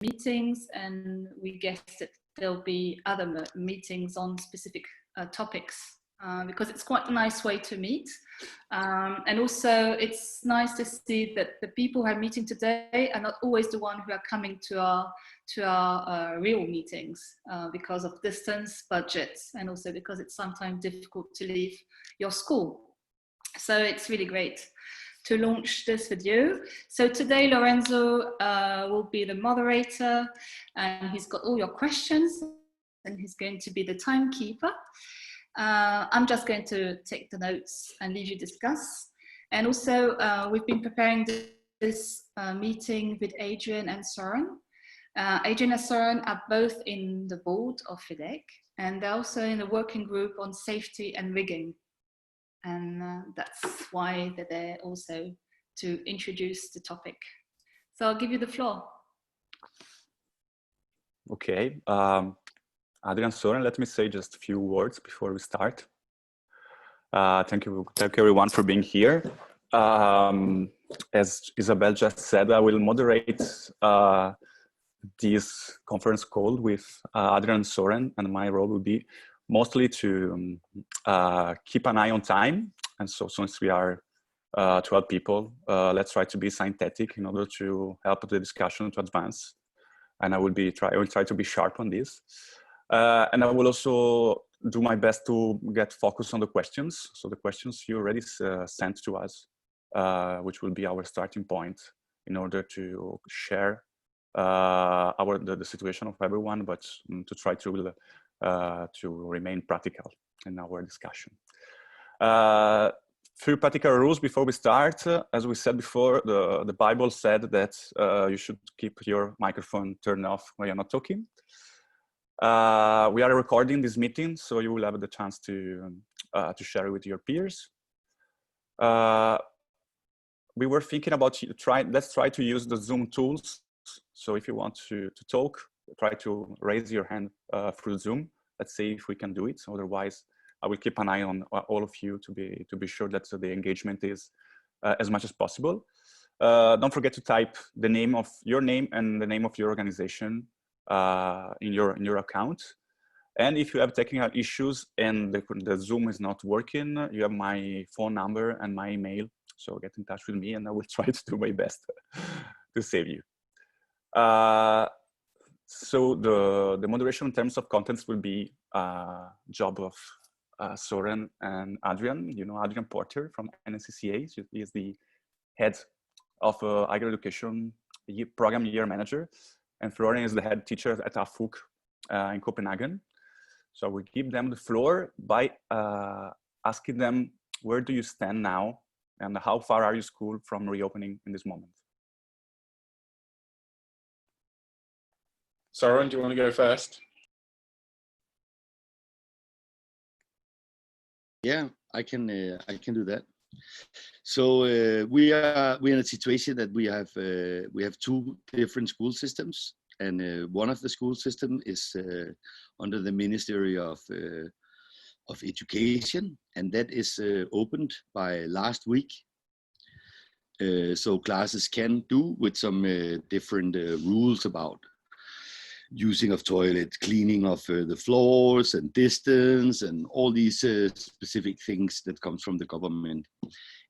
meetings, and we guess that there'll be other meetings on specific topics, because it's quite a nice way to meet. And also it's nice to see that the people who are meeting today are not always the ones who are coming to our real meetings, because of distance, budgets, and also because it's sometimes difficult to leave your school. So it's really great to launch this video. So today Lorenzo will be the moderator, and he's got all your questions, and he's going to be the timekeeper. I'm just going to take the notes and leave you discuss. And also we've been preparing this meeting with Adrian and Soren. Adrian and Soren are both in the board of FEDEC, and they're also in a working group on safety and rigging. And that's why they're there also to introduce the topic. So I'll give you the floor. Okay, Adrian, Soren, let me say just a few words before we start. Thank you everyone for being here. As Isabel just said, I will moderate this conference call with Adrian and Soren, and my role will be mostly to keep an eye on time. And so since we are 12 people, let's try to be synthetic in order to help the discussion to advance. And I will try to be sharp on this. And I will also do my best to get focused on the questions. So the questions you already sent to us, which will be our starting point in order to share the situation of everyone, but to try to remain practical in our discussion. Few practical rules before we start. As we said before, the Bible said that you should keep your microphone turned off when you're not talking. We are recording this meeting, so you will have the chance to share it with your peers. We were thinking about let's try to use the Zoom tools. So if you want to talk, try to raise your hand through Zoom. Let's see if we can do it. Otherwise, I will keep an eye on all of you to be sure that the engagement is as much as possible. Don't forget to type the name of your name and the name of your organization in your account. And if you have technical issues and the Zoom is not working, you have my phone number and my email. So get in touch with me and I will try to do my best to save you. So the moderation in terms of contents will be job of Soren and Adrian. You know Adrian Porter from NCCA. He is the head of higher education program year manager. And Flor is the head teacher at AFUC in Copenhagen. So we give them the floor by asking them, where do you stand now? And how far are you school from reopening in this moment? Soren, do you want to go first? Yeah, I can do that. So we're in a situation that we have two different school systems, and one of the school system is under the Ministry of Education, and that is opened by last week. So classes can do with some different rules about using of toilets, cleaning of the floors and distance and all these specific things that comes from the government.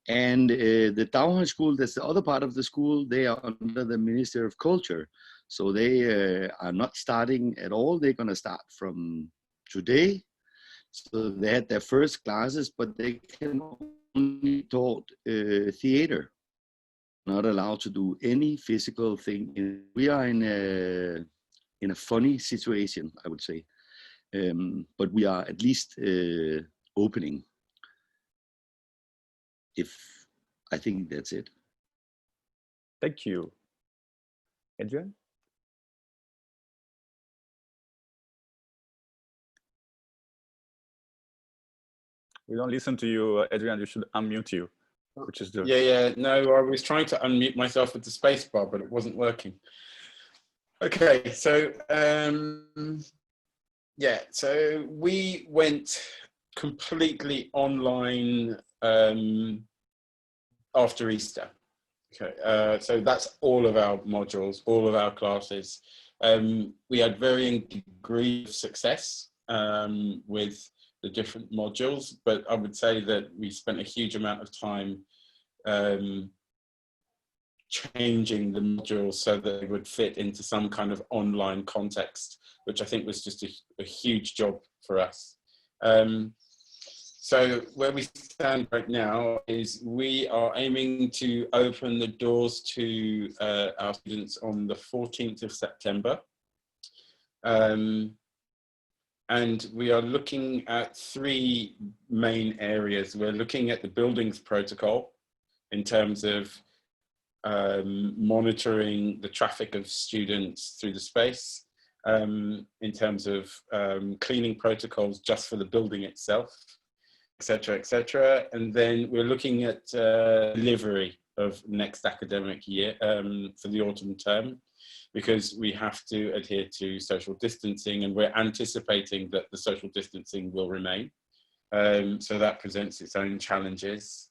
And the Downhigh school, that's the other part of the school, they are under the Ministry of Culture. So they are not starting at all. They're going to start from today. So they had their first classes, but they can only taught theater, not allowed to do any physical thing. We are in a funny situation, I would say, but we are at least opening. I think that's it. Thank you. Adrian? We don't listen to you, Adrian. You should unmute you, which is the... Yeah. No, I was trying to unmute myself with the space bar, but it wasn't working. Okay, so yeah, so we went completely online after Easter. Okay, so that's all of our modules, all of our classes. We had varying degrees of success with the different modules, but I would say that we spent a huge amount of time changing the modules so that they would fit into some kind of online context, which I think was just a huge job for us. So where we stand right now is we are aiming to open the doors to our students on the 14th of September. And we are looking at 3 main areas. We're looking at the buildings protocol in terms of monitoring the traffic of students through the space, in terms of cleaning protocols just for the building itself, etc. And then we're looking at delivery of next academic year for the autumn term, because we have to adhere to social distancing, and we're anticipating that the social distancing will remain. So that presents its own challenges.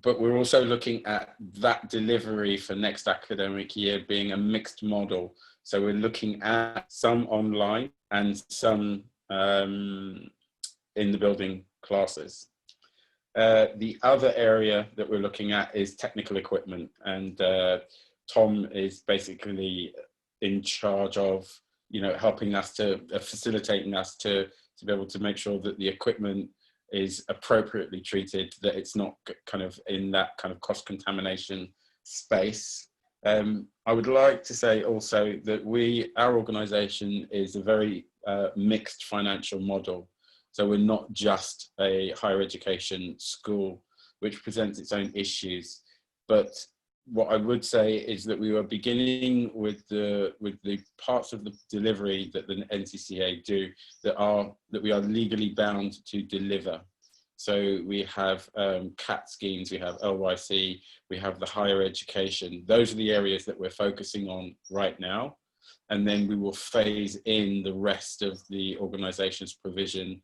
But we're also looking at that delivery for next academic year being a mixed model. So we're looking at some online and some in the building classes. The other area that we're looking at is technical equipment, and Tom is basically in charge of, helping us to, facilitating us to be able to make sure that the equipment is appropriately treated, that it's not kind of in that kind of cross-contamination space. I would like to say also that our organisation is a very mixed financial model. So we're not just a higher education school, which presents its own issues. But what I would say is that we were beginning with the parts of the delivery that the NCCA do that we are legally bound to deliver. So we have CAT schemes, we have LYC, we have the higher education. Those are the areas that we're focusing on right now. And then we will phase in the rest of the organisation's provision,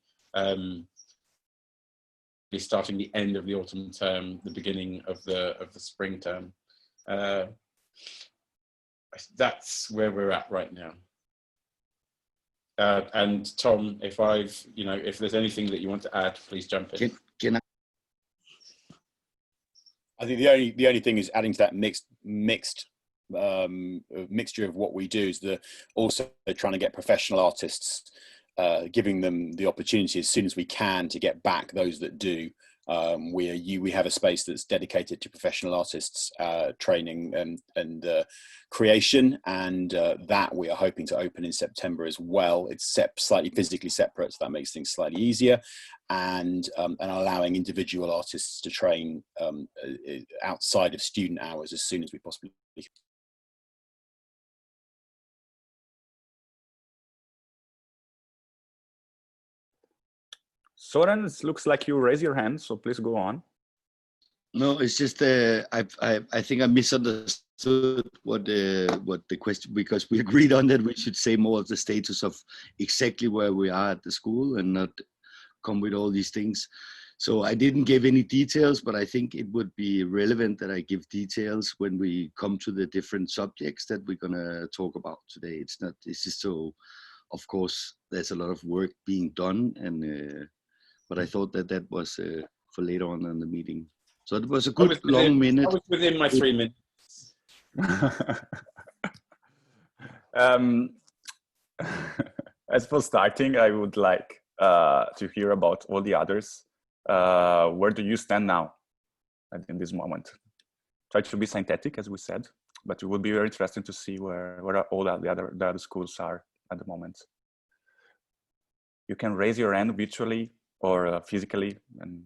be starting the end of the autumn term, the beginning of the spring term. That's where we're at right now. And Tom, if there's anything that you want to add, please jump in. I think the only thing is adding to that mixture of what we do is also trying to get professional artists, giving them the opportunity as soon as we can to get back those that do. We have a space that's dedicated to professional artists training and creation, and that we are hoping to open in September as well. It's slightly physically separate, so that makes things slightly easier, and allowing individual artists to train outside of student hours as soon as we possibly can. Soren, it looks like you raise your hand, so please go on. No, it's just I think I misunderstood what the question, because we agreed on that we should say more of the status of exactly where we are at the school and not come with all these things. So I didn't give any details, but I think it would be relevant that I give details when we come to the different subjects that we're gonna talk about today. It's just so, of course, there's a lot of work being done, and but I thought that was for later on in the meeting. So it was a good long minute. I was within my 3 minutes. As for starting, I would like to hear about all the others. Where do you stand now in this moment? Try to be synthetic, as we said, but it would be very interesting to see where all the other schools are at the moment. You can raise your hand virtually or physically, and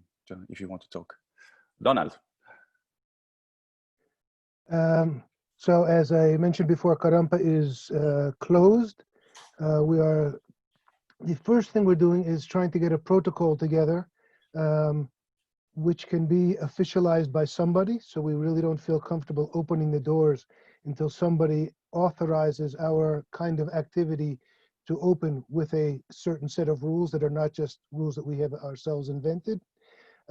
if you want to talk. Donald. So as I mentioned before, Karampa is closed. The first thing we're doing is trying to get a protocol together, which can be officialized by somebody. So we really don't feel comfortable opening the doors until somebody authorizes our kind of activity to open with a certain set of rules that are not just rules that we have ourselves invented.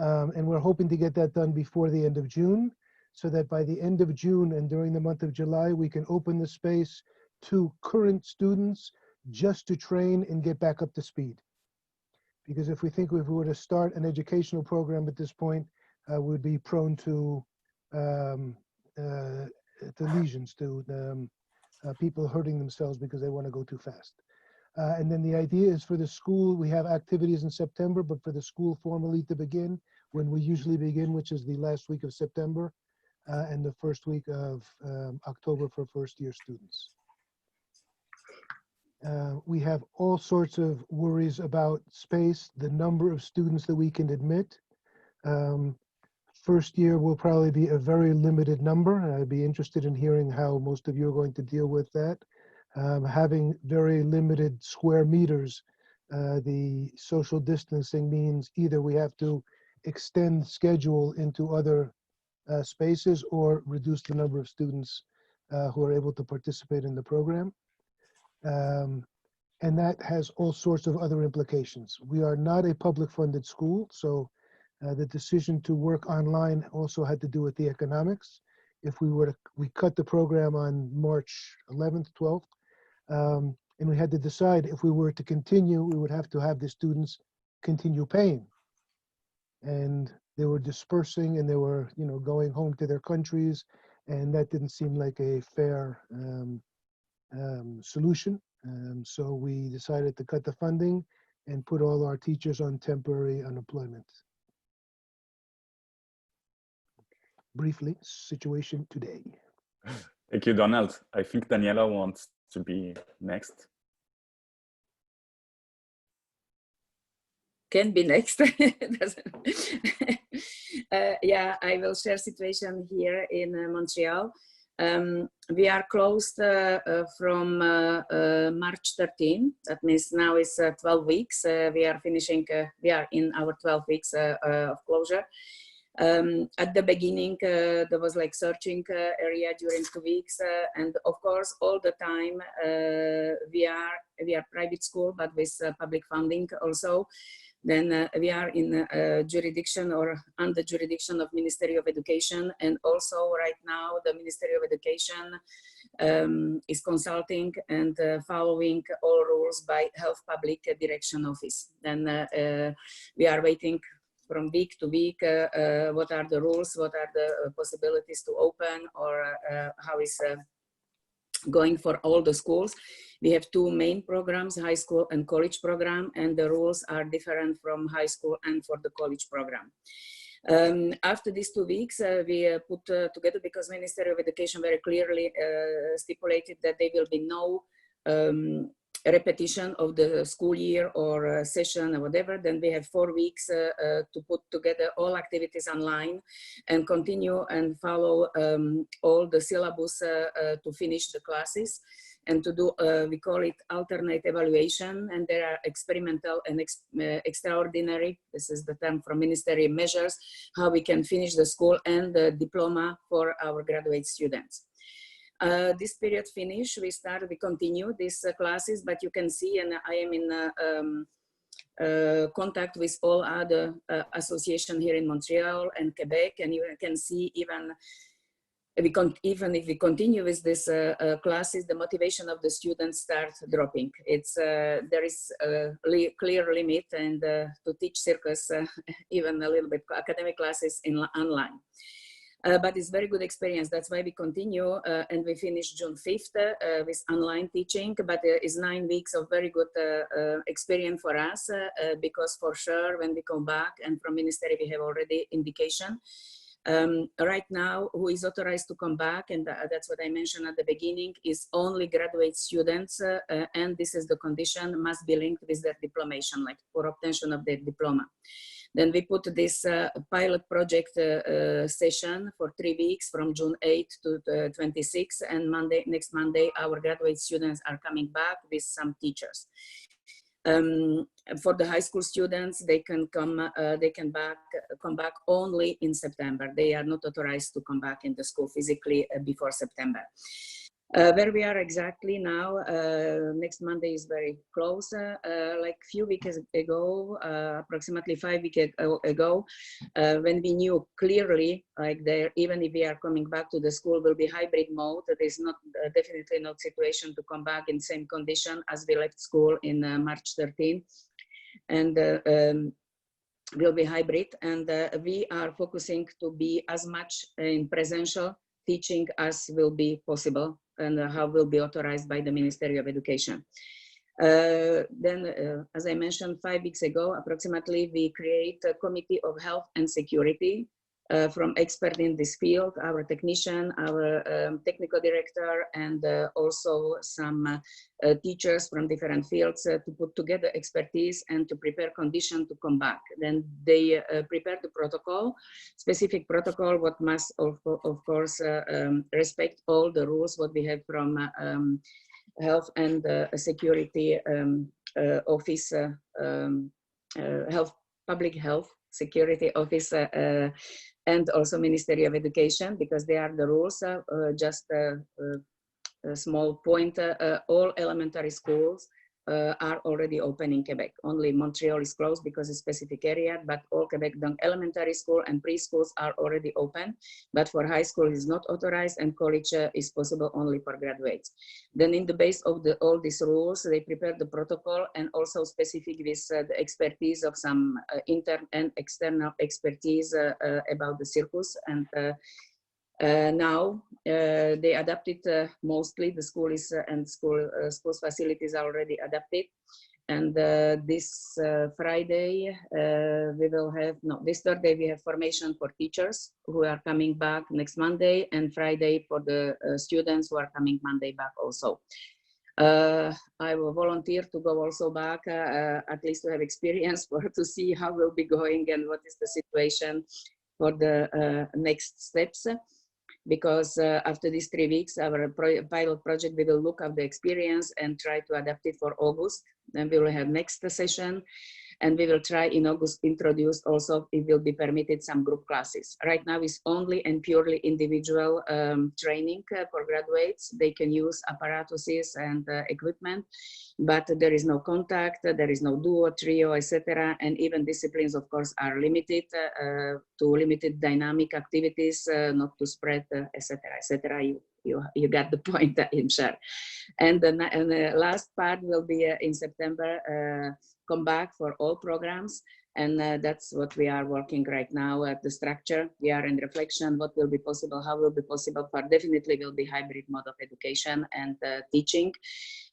And we're hoping to get that done before the end of June, so that by the end of June and during the month of July, we can open the space to current students just to train and get back up to speed. Because if we were to start an educational program at this point, we'd be prone to lesions, to people hurting themselves because they want to go too fast. And then the idea is for the school, we have activities in September, but for the school formally to begin when we usually begin, which is the last week of September and the first week of October for first-year students. We have all sorts of worries about space, the number of students that we can admit. First year will probably be a very limited number. I'd be interested in hearing how most of you are going to deal with that. Having very limited square meters, the social distancing means either we have to extend schedule into other spaces or reduce the number of students who are able to participate in the program. And that has all sorts of other implications. We are not a public funded school, so the decision to work online also had to do with the economics. If we cut the program on March 11th, 12th, and we had to decide if we were to continue, we would have to have the students continue paying. And they were dispersing and they were, going home to their countries, and that didn't seem like a fair solution. So we decided to cut the funding and put all our teachers on temporary unemployment. Briefly, situation today. Thank you, Donald. I think Daniela wants to be next. Can be next. Yeah, I will share situation here in Montreal. We are closed from March 13. That means now it's 12 weeks. We are finishing, we are in our 12 weeks of closure. At the beginning, there was like searching area during 2 weeks. And of course, all the time, we are private school, but with public funding also. Then we are in jurisdiction or under jurisdiction of Ministry of Education. And also right now, the Ministry of Education is consulting and following all rules by Health Public Direction Office. Then we are waiting from week to week, what are the rules, what are the possibilities to open, or how is going for all the schools. We have two main programs, high school and college program, and the rules are different from high school and for the college program. After these 2 weeks, we put together, because Ministry of Education very clearly stipulated that there will be no repetition of the school year or session or whatever. Then we have 4 weeks to put together all activities online and continue and follow all the syllabus to finish the classes and to do, we call it alternate evaluation, and there are experimental and extraordinary, this is the term from ministry, measures, how we can finish the school and the diploma for our graduate students. This period finish, we continue these classes, but you can see, and I am in contact with all other associations here in Montreal and Quebec, and you can see even if we continue with these classes, the motivation of the students starts dropping. There is a clear limit, and to teach circus, even a little bit academic classes online. But it's very good experience. That's why we continue, and we finish June 5th with online teaching. But it's 9 weeks of very good experience for us, because for sure when we come back, and from ministry we have already indication. Right now, who is authorized to come back, and that's what I mentioned at the beginning, is only graduate students, and this is the condition, must be linked with their diplomation, like for obtention of their diploma. Then we put this pilot project session for 3 weeks from June 8th to 26th, and next Monday, our graduate students are coming back with some teachers. For the high school students, they can come back only in September. They are not authorized to come back in the school physically before September. Where we are exactly now, next Monday is very close. Like a few weeks ago, approximately 5 weeks ago, when we knew clearly, like there, even if we are coming back to the school, will be hybrid mode. There is not definitely not situation to come back in same condition as we left school in March 13, and will be hybrid. And we are focusing to be as much in presential teaching as will be possible, and how will be authorized by the Ministry of Education. Then, as I mentioned 5 weeks ago, approximately, we create a committee of health and security from experts in this field, our technician, our technical director, and also some teachers from different fields to put together expertise and to prepare conditions to come back. Then they prepare the protocol, specific protocol, what must of course respect all the rules what we have from health and security office, public health security office, and also Ministry of Education, because they are the rules. Just a small point, all elementary schools are already open in Quebec. Only Montreal is closed because it's a specific area, but all Quebec elementary school and preschools are already open. But for high school is not authorized, and college is possible only for graduates. Then in the base of all these rules, they prepare the protocol, and also specific with the expertise of some intern and external expertise about the circus. And now they adapted mostly. The school is and schools facilities are already adapted. And this Friday we will have this Thursday we have formation for teachers who are coming back next Monday, and Friday for the students who are coming Monday back also. I will volunteer to go also back, at least to have experience to see how we'll be going and what is the situation for the next steps. Because after these 3 weeks, our pilot project, we will look at the experience and try to adapt it for August. Then we will have next session, and we will try in August introduce also, it will be permitted some group classes. Right now it's only and purely individual training for graduates. They can use apparatuses and equipment, but there is no contact, there is no duo, trio, etc. And even disciplines, of course, are limited to limited dynamic activities, not to spread, etc., etc. You got the point, I'm sure. And the last part will be in September, come back for all programs. And that's what we are working right now at the structure. We are in reflection, what will be possible, how will be possible, for definitely will be hybrid mode of education and teaching.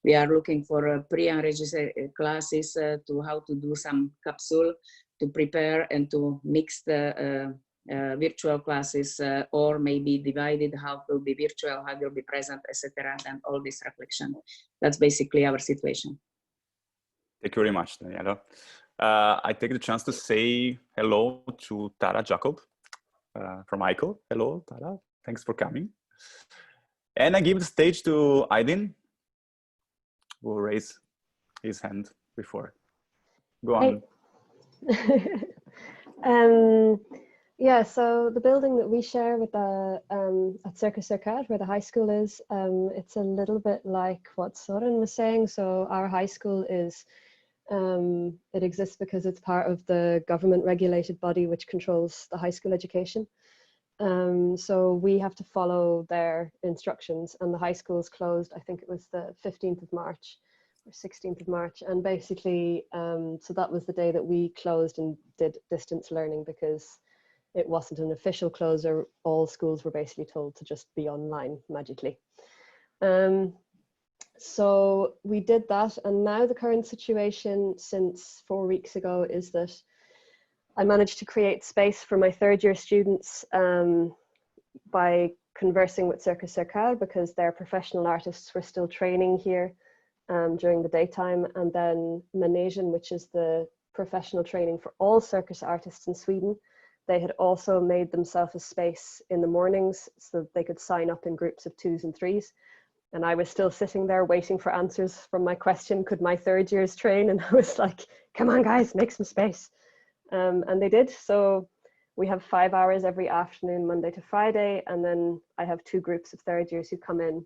We are looking for pre-enregistered classes to how to do some capsule to prepare and to mix the virtual classes, or maybe divided, how will be virtual, how will be present, etc. And all this reflection. That's basically our situation. Thank you very much, Daniela. I take the chance to say hello to Tara Jacob from ICO. Hello, Tara. Thanks for coming. And I give the stage to Aydin, who will raise his hand before. Go on. Hey. Yeah, so the building that we share with the at Circus Circade, where the high school is, it's a little bit like what Soren was saying. So our high school is, it exists because it's part of the government regulated body which controls the high school education. So we have to follow their instructions, and the high school is closed, I think it was the 15th of March or 16th of March. And basically, so that was the day that we closed and did distance learning, because it wasn't an official closure. All schools were basically told to just be online magically. So we did that, and now the current situation since 4 weeks ago is that I managed to create space for my third year students by conversing with Circus Circade, because their professional artists were still training here during the daytime, and then Manesian, which is the professional training for all circus artists in Sweden, they had also made themselves a space in the mornings so that they could sign up in groups of 2s and 3s. And I was still sitting there waiting for answers from my question, could my third years train? And I was like, come on guys, make some space. And they did. So we have 5 hours every afternoon, Monday to Friday. And then I have 2 groups of third years who come in.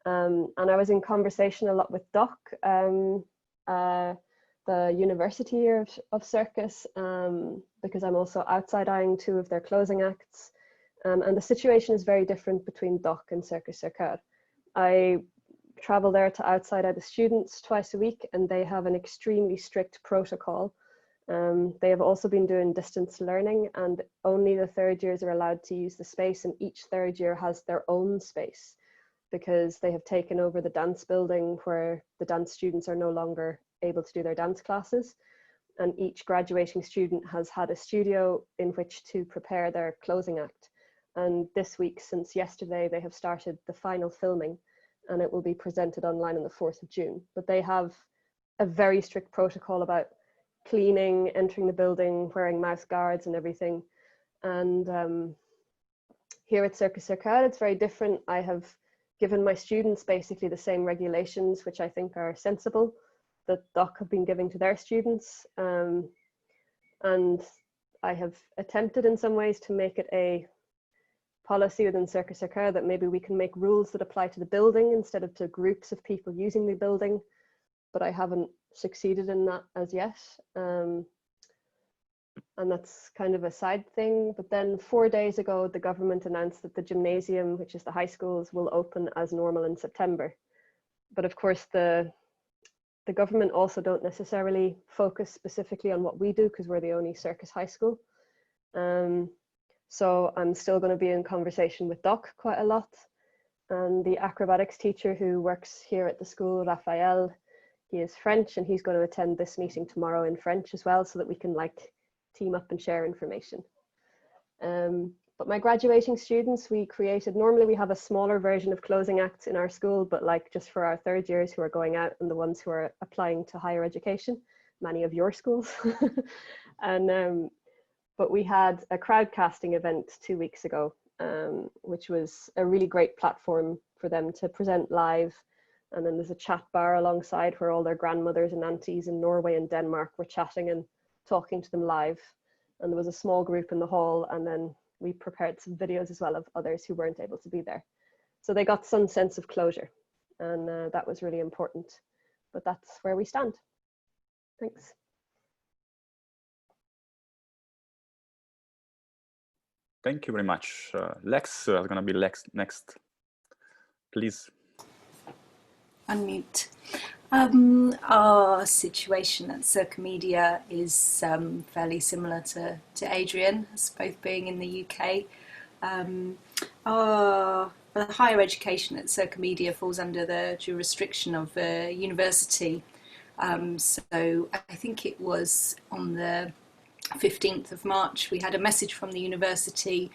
And I was in conversation a lot with Doc, the university year of Circus, because I'm also outside eyeing 2 of their closing acts. And the situation is very different between Doc and Circus Circuit. I travel there to outside eye the students twice a week, and they have an extremely strict protocol. They have also been doing distance learning, and only the 3rd years are allowed to use the space, and each 3rd year has their own space because they have taken over the dance building where the dance students are no longer able to do their dance classes. And each graduating student has had a studio in which to prepare their closing act. And this week, since yesterday, they have started the final filming, and it will be presented online on the 4th of June. But they have a very strict protocol about cleaning, entering the building, wearing mouth guards and everything. And here at Circus Circuit, it's very different. I have given my students basically the same regulations, which I think are sensible, that Doc have been giving to their students. And I have attempted in some ways to make it a policy within Circus Circuit that maybe we can make rules that apply to the building instead of to groups of people using the building, but I haven't succeeded in that as yet. And that's kind of a side thing. But then 4 days ago, the government announced that the gymnasium, which is the high schools, will open as normal in September. But of course, the government also don't necessarily focus specifically on what we do because we're the only circus high school. So I'm still going to be in conversation with Doc quite a lot. And the acrobatics teacher who works here at the school, Raphael, he is French, and he's going to attend this meeting tomorrow in French as well, so that we can like team up and share information. But my graduating students, we created, normally we have a smaller version of closing acts in our school, but like just for our 3rd years who are going out and the ones who are applying to higher education, many of your schools. And but we had a crowdcasting event 2 weeks ago, which was a really great platform for them to present live. And then there's a chat bar alongside where all their grandmothers and aunties in Norway and Denmark were chatting and talking to them live. And there was a small group in the hall, and then we prepared some videos as well of others who weren't able to be there. So they got some sense of closure, and that was really important. But that's where we stand. Thanks. Thank you very much. Lex is going to be Lex next. Please. Unmute. Our situation at Circomedia is fairly similar to Adrian, us both being in the UK. The higher education at Circomedia falls under the jurisdiction of the university. So I think it was on the 15th of March, we had a message from the university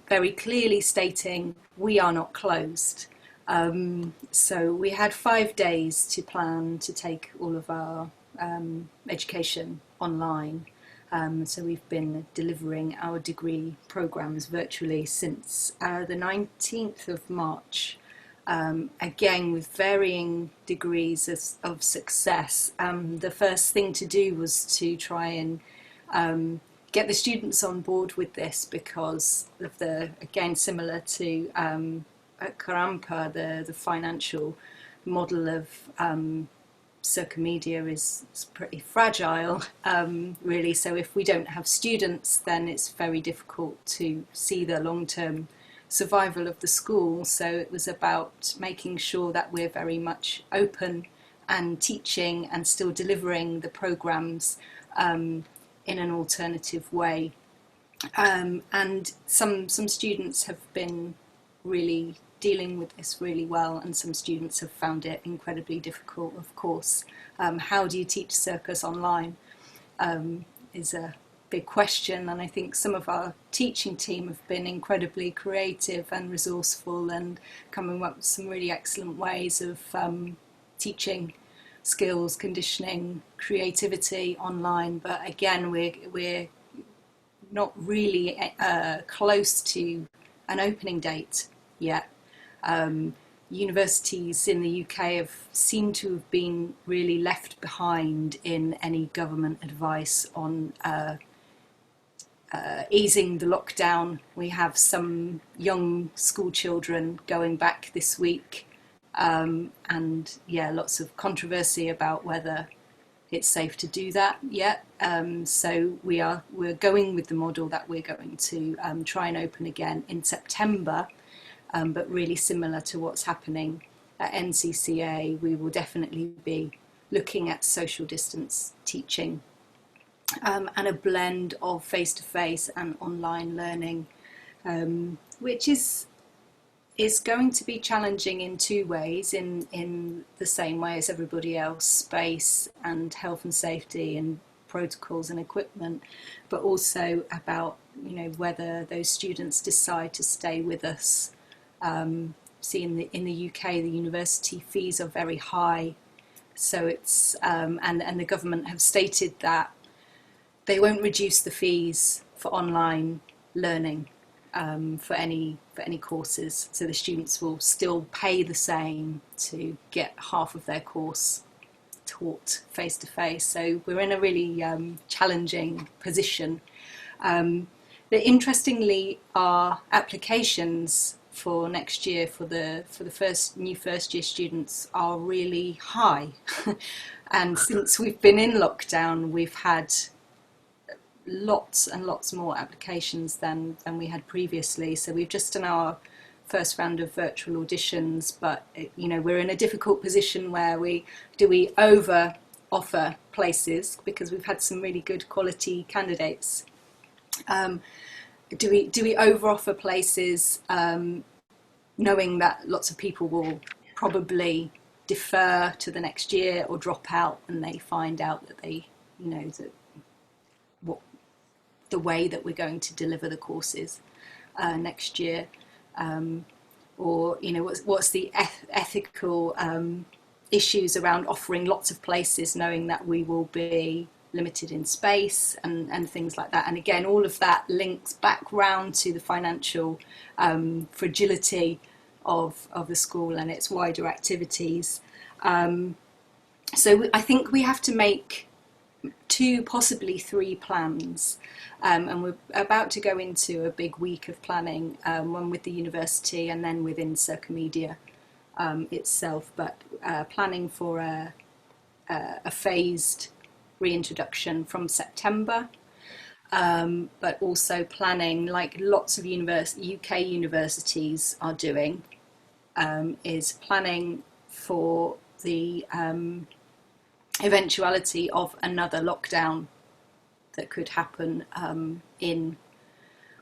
very clearly stating we are not closed. So we had 5 days to plan to take all of our education online. So we've been delivering our degree programs virtually since the 19th of March. Again, with varying degrees of success. The first thing to do was to try and get the students on board with this because of the, again, similar to at Karampa, the financial model of Circomedia is pretty fragile, really. So if we don't have students, then it's very difficult to see the long-term survival of the school. So it was about making sure that we're very much open and teaching and still delivering the programs in an alternative way. And some students have been really dealing with this really well, and some students have found it incredibly difficult, of course. How do you teach circus online is a big question, and I think some of our teaching team have been incredibly creative and resourceful and coming up with some really excellent ways of teaching skills, conditioning, creativity online. But again, we're not really close to an opening date yet. Universities in the UK have seemed to have been really left behind in any government advice on easing the lockdown. We have some young school children going back this week and yeah, lots of controversy about whether it's safe to do that yet. So we're going with the model that we're going to try and open again in September, but really similar to what's happening at NCCA. We will definitely be looking at social distance teaching and a blend of face-to-face and online learning, which is going to be challenging in two ways, in the same way as everybody else: space and health and safety and protocols and equipment, but also about, you know, whether those students decide to stay with us. See, in the UK, the university fees are very high, so it's and the government have stated that they won't reduce the fees for online learning for any courses, so the students will still pay the same to get half of their course taught face to face. So we're in a really challenging position. Interestingly, our applications for next year for the new first year students are really high, and since we've been in lockdown, we've had lots and lots more applications than we had previously. So we've just done our first round of virtual auditions, but you know, we're in a difficult position where we over offer places because we've had some really good quality candidates. Do we over offer places, knowing that lots of people will probably defer to the next year or drop out, and they find out that they, you know, that the way that we're going to deliver the courses next year, or, you know, what's the ethical issues around offering lots of places, knowing that we will be limited in space and things like that. And again, all of that links back round to the financial fragility of the school and its wider activities. So I think we have to make 2, possibly 3 plans, and we're about to go into a big week of planning, one with the university and then within Circmedia itself, but planning for a phased reintroduction from September, but also planning, like lots of UK universities are doing, is planning for the eventuality of another lockdown that could happen in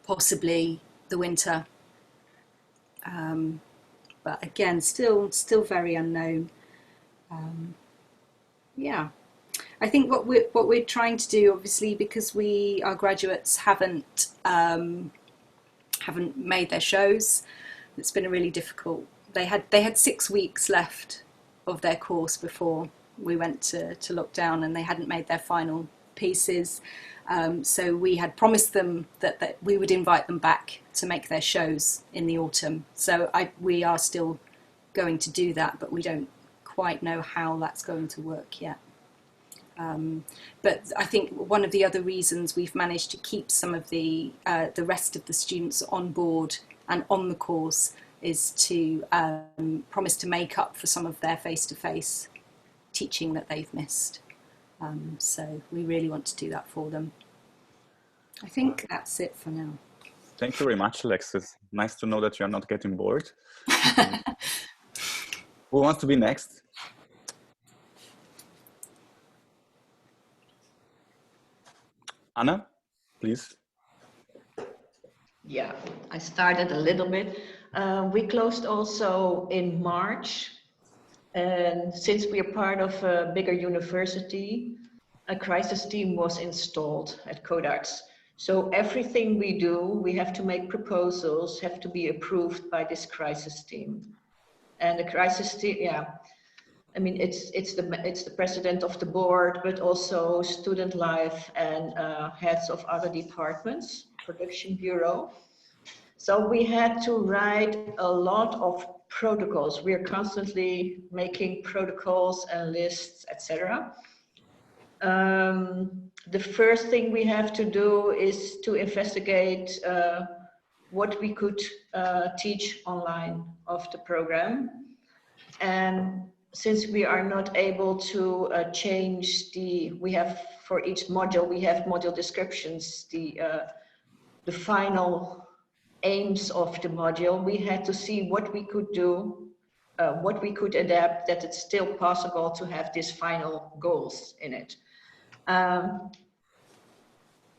possibly the winter, but again, still very unknown. Yeah, I think what we're trying to do, obviously, because our graduates haven't made their shows, it's been a really difficult. They had 6 weeks left of their course before we went to lockdown, and they hadn't made their final pieces. So we had promised them that we would invite them back to make their shows in the autumn. So we are still going to do that, but we don't quite know how that's going to work yet. But I think one of the other reasons we've managed to keep some of the rest of the students on board and on the course is to promise to make up for some of their face-to-face teaching that they've missed. So we really want to do that for them. I think that's it for now. Thank you very much, Alexis. Nice to know that you are not getting bored. Who wants to be next? Anna, please. Yeah, I started a little bit. We closed also in March. And since we are part of a bigger university, a crisis team was installed at Codarts. So everything we do, we have to make proposals, have to be approved by this crisis team. And the crisis team, yeah, I mean, it's the president of the board, but also student life and heads of other departments, production bureau. So we had to write a lot of protocols. We are constantly making protocols and lists, etc. The first thing we have to do is to investigate what we could teach online of the program. And since we are not able to change we have for each module, we have module descriptions, the final aims of the module, we had to see what we could do, what we could adapt, that it's still possible to have these final goals in it.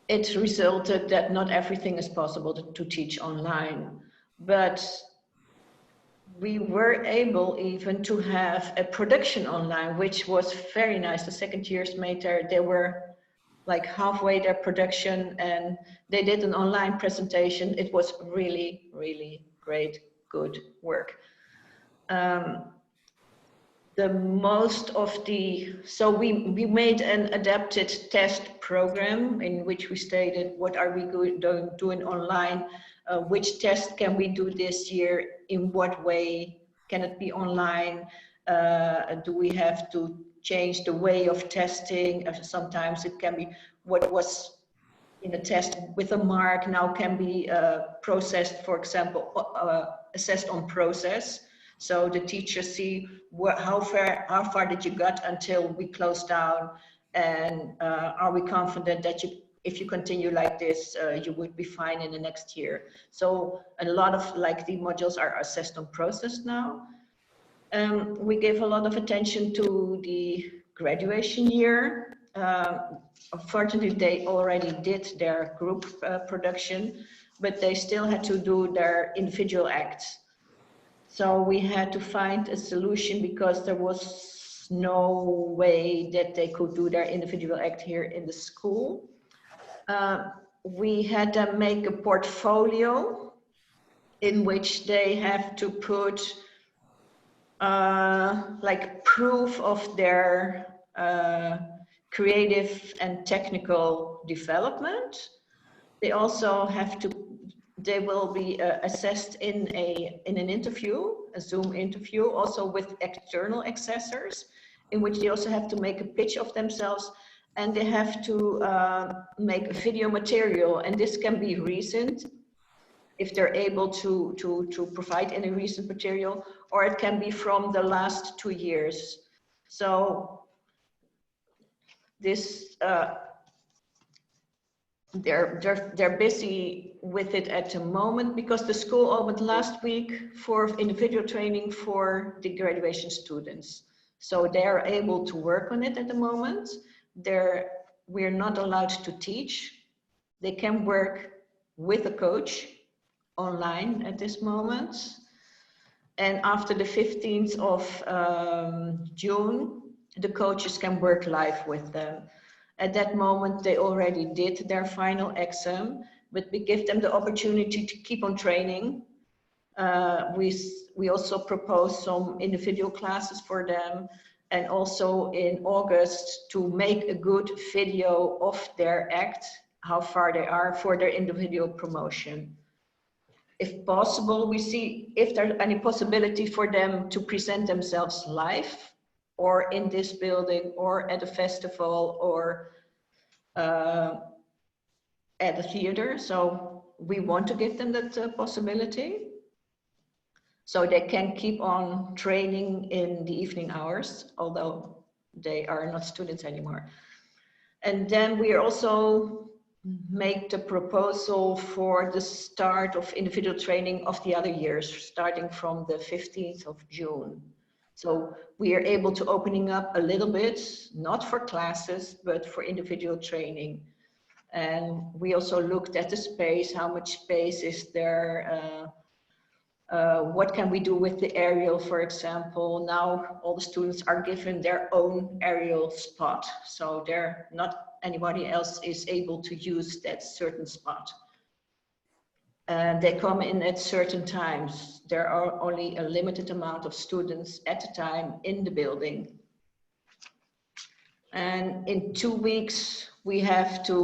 It resulted that not everything is possible to teach online, but we were able even to have a production online, which was very nice. The second years made they were like halfway their production and they did an online presentation. It was really, really great, good work. So we made an adapted test program in which we stated what are we doing online, which test can we do this year, in what way can it be online, do we have to change the way of testing, sometimes it can be what was in a test with a mark now can be processed, for example, assessed on process. So the teachers see how far did you got until we close down, and are we confident that if you continue like this, you would be fine in the next year. So a lot of the modules are assessed on process now. We gave a lot of attention to the graduation year. Unfortunately, they already did their group production, but they still had to do their individual acts. So we had to find a solution because there was no way that they could do their individual act here in the school. We had them make a portfolio in which they have to put proof of their creative and technical development. They also have to, they will be assessed in an interview, a Zoom interview, also with external assessors, in which they also have to make a pitch of themselves, and they have to make a video material, and this can be recent, if they're able to provide any recent material, or it can be from the last 2 years. So this, they're busy with it at the moment because the school opened last week for individual training for the graduation students. So they're able to work on it at the moment. We're not allowed to teach. They can work with a coach online at this moment. And after the 15th of June, the coaches can work live with them. At that moment, they already did their final exam, but we give them the opportunity to keep on training. We also propose some individual classes for them, and also in August to make a good video of their act, how far they are for their individual promotion. If possible, we see if there's any possibility for them to present themselves live, or in this building, or at a festival, or at a theater. So we want to give them that possibility, so they can keep on training in the evening hours, although they are not students anymore. And then we also make the proposal for the start of individual training of the other years, starting from the 15th of June. So we are able to opening up a little bit, not for classes, but for individual training. And we also looked at the space, how much space is there, what can we do with the aerial, for example. Now all the students are given their own aerial spot, so they're not, anybody else is able to use that certain spot. And they come in at certain times. There are only a limited amount of students at a time in the building. And in 2 weeks, we have to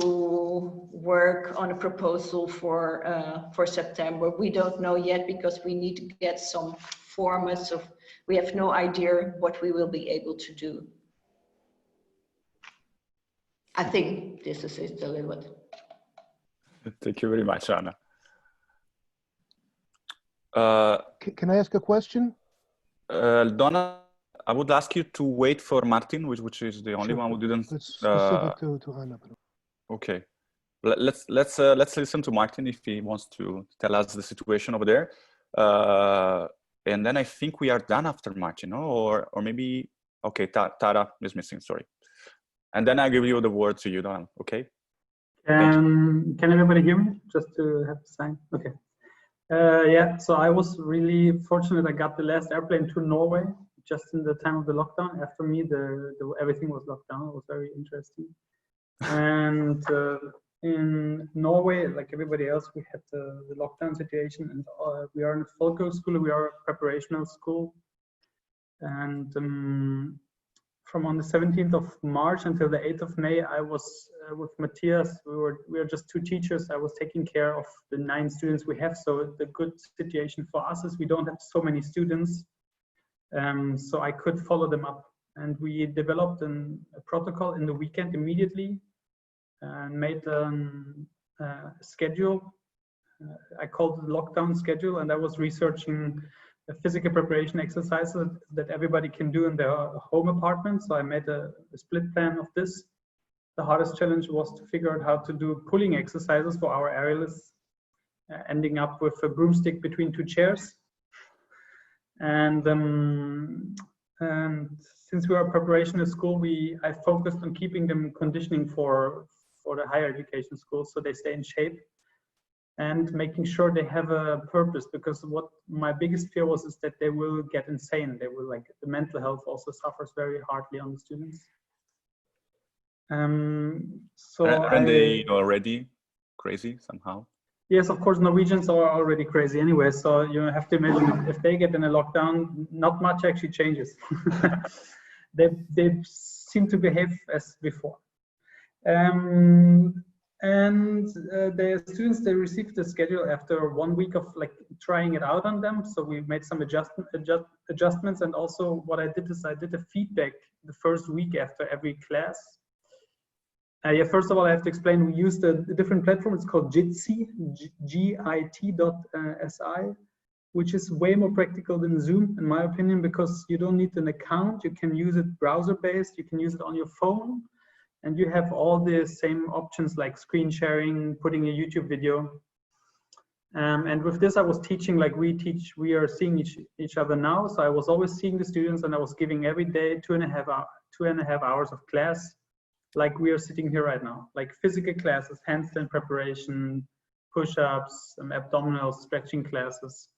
work on a proposal for September. We don't know yet because we need to get some formats of, we have no idea what we will be able to do. I think this is it a little bit. Thank you very much, Anna. Can I ask a question? Donna, I would ask you to wait for Martin, which is the only Sure. one who didn't. It's specific to Anna. Okay, let's listen to Martin if he wants to tell us the situation over there, and then I think we are done after Martin, no? Or maybe okay, Tara is missing. Sorry, and then I give you the word to you, Donna. Okay. Can everybody hear me? Just to have the sign. Okay. Yeah, so I was really fortunate. I got the last airplane to Norway just in the time of the lockdown. After me, everything was locked down. It was very interesting. And in Norway, like everybody else, we had the lockdown situation, and we are in a Folkehøjskole. We are a preparational school, and from on the 17th of March until the 8th of May, I was with Matthias. We were just 2 teachers. I was taking care of the 9 students we have. So the good situation for us is we don't have so many students, so I could follow them up. And we developed a protocol in the weekend immediately and made a schedule. I called it the lockdown schedule, and I was researching a physical preparation exercises that everybody can do in their home apartment. So I made a split plan of this. The hardest challenge was to figure out how to do pulling exercises for our aerialists, ending up with a broomstick between 2 chairs. And since we are a preparational school, I focused on keeping them conditioning for the higher education schools so they stay in shape, and making sure they have a purpose, because what my biggest fear was is that they will get insane. They will, like, the mental health also suffers very hardly on the students. So are they already crazy somehow? Yes, of course, Norwegians are already crazy anyway. So you have to imagine if they get in a lockdown, not much actually changes. They seem to behave as before. And the students, they received the schedule after 1 week of like trying it out on them. So we made some adjustments. And also what I did is I did a feedback the first week after every class. Yeah, first of all, I have to explain, we used a different platform. It's called Jitsi, git.si, which is way more practical than Zoom, in my opinion, because you don't need an account. You can use it browser-based. You can use it on your phone. And you have all the same options like screen sharing, putting a YouTube video. And with this, I was teaching like we are seeing each other now. So I was always seeing the students, and I was giving every day 2.5 hours of class, like we are sitting here right now, like physical classes, handstand preparation, push-ups, abdominal stretching classes.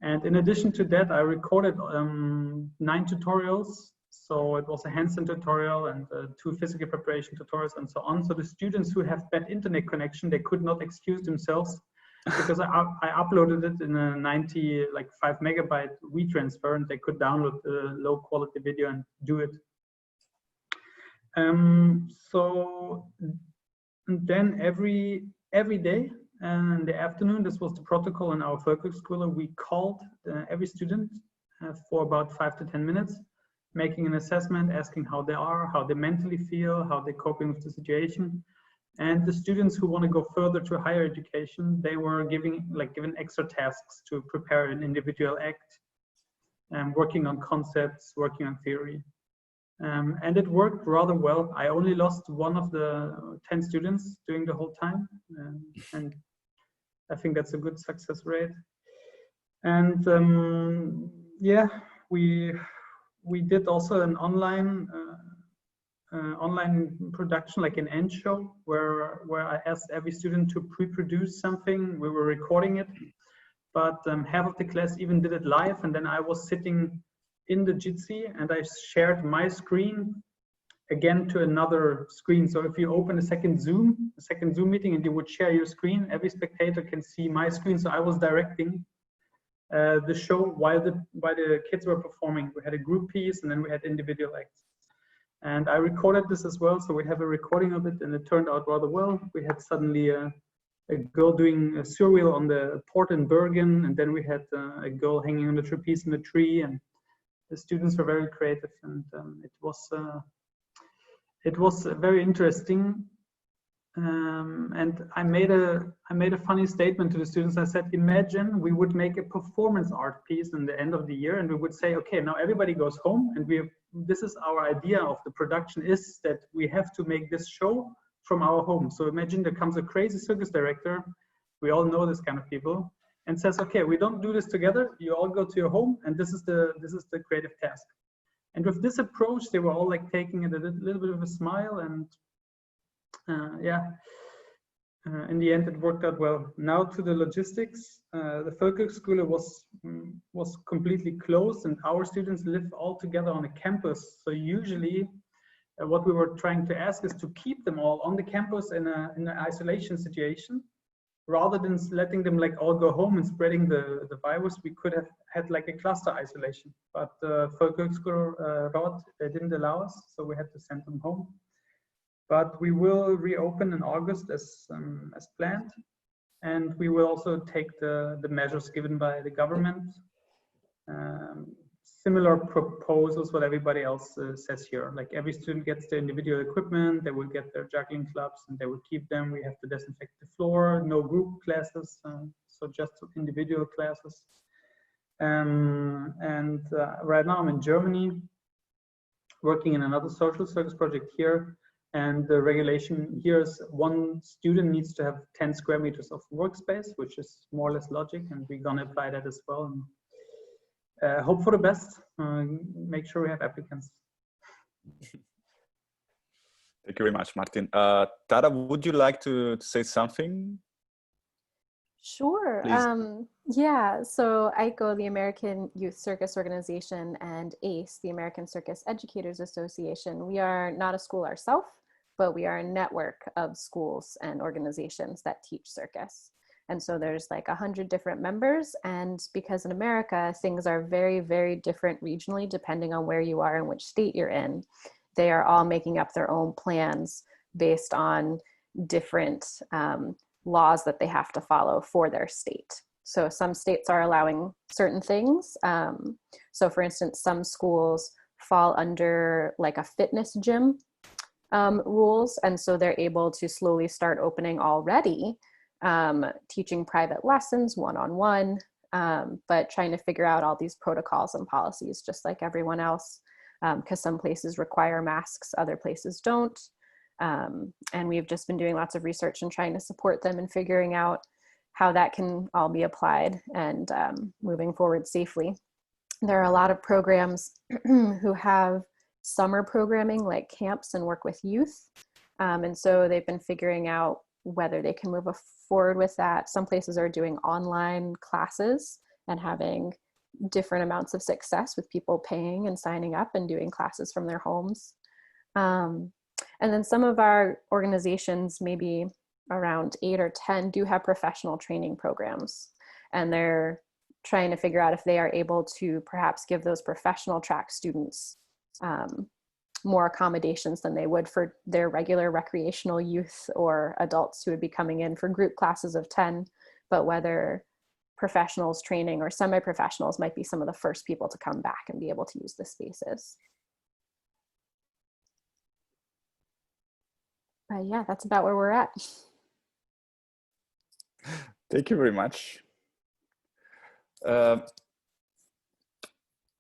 And in addition to that, I recorded 9 tutorials. So it was a handstand tutorial and 2 physical preparation tutorials and so on. So the students who have bad internet connection, they could not excuse themselves, because I uploaded it in a 5 megabyte WeTransfer, and they could download the low quality video and do it. So then every day in the afternoon, this was the protocol in our Folkehøjskole, we called every student for about 5 to 10 minutes, making an assessment, asking how they are, how they mentally feel, how they're coping with the situation. And the students who want to go further to higher education, they were given extra tasks to prepare an individual act, working on concepts, working on theory. And it worked rather well. I only lost 1 of the 10 students during the whole time. And I think that's a good success rate. And yeah, we did also an online production, like an end show, where I asked every student to pre-produce something. We were recording it, but half of the class even did it live, and then I was sitting in the Jitsi and I shared my screen again to another screen. So if you open a second Zoom meeting and you would share your screen, every spectator can see my screen. So I was directing the show while the kids were performing. We had a group piece and then we had individual acts. And I recorded this as well, so we have a recording of it, and it turned out rather well. We had suddenly a girl doing a surreal on the port in Bergen, and then we had a girl hanging on the trapeze in the tree, and the students were very creative, and it was very interesting. and I made a funny statement to the students. I said, imagine we would make a performance art piece in the end of the year, and we would say, okay, now everybody goes home, and this is our idea of the production, is that we have to make this show from our home. So imagine there comes a crazy circus director, we all know this kind of people, and says, okay, we don't do this together, you all go to your home, and this is the creative task. And with this approach, they were all like taking it a little bit of a smile, and in the end, it worked out well. Now to the logistics. The Volkshochschule was completely closed, and our students live all together on a campus. So usually, what we were trying to ask is to keep them all on the campus in an isolation situation, rather than letting them like all go home and spreading the virus. We could have had like a cluster isolation, but Volkshochschule they didn't allow us, so we had to send them home. But we will reopen in August as planned, and we will also take the measures given by the government. Similar proposals what everybody else says here. Like every student gets their individual equipment, they will get their juggling clubs, and they will keep them. We have to disinfect the floor, no group classes, so just individual classes. Right now I'm in Germany, working in another social service project here. And the regulation here is one student needs to have 10 square meters of workspace, which is more or less logic, and we're going to apply that as well. And, hope for the best, make sure we have applicants. Thank you very much, Martin. Tara, would you like to say something? Sure. Yeah, so ICO, the American Youth Circus Organization, and ACE, the American Circus Educators Association, we are not a school ourselves, but we are a network of schools and organizations that teach circus. And so there's like 100 different members, and because in America, things are very, very different regionally, depending on where you are and which state you're in. They are all making up their own plans based on different laws that they have to follow for their state. So some states are allowing certain things. So for instance, some schools fall under like a fitness gym rules. And so they're able to slowly start opening already, teaching private lessons one-on-one, but trying to figure out all these protocols and policies just like everyone else, because some places require masks, other places don't. And we've just been doing lots of research and trying to support them in figuring out how that can all be applied and moving forward safely. There are a lot of programs who have summer programming like camps and work with youth. And so they've been figuring out whether they can move forward with that. Some places are doing online classes and having different amounts of success with people paying and signing up and doing classes from their homes. And then some of our organizations, maybe around 8 or 10, do have professional training programs. And they're trying to figure out if they are able to perhaps give those professional track students more accommodations than they would for their regular recreational youth or adults who would be coming in for group classes of 10, but whether professionals training or semi-professionals might be some of the first people to come back and be able to use the spaces. But yeah, that's about where we're at. Thank you very much. I'm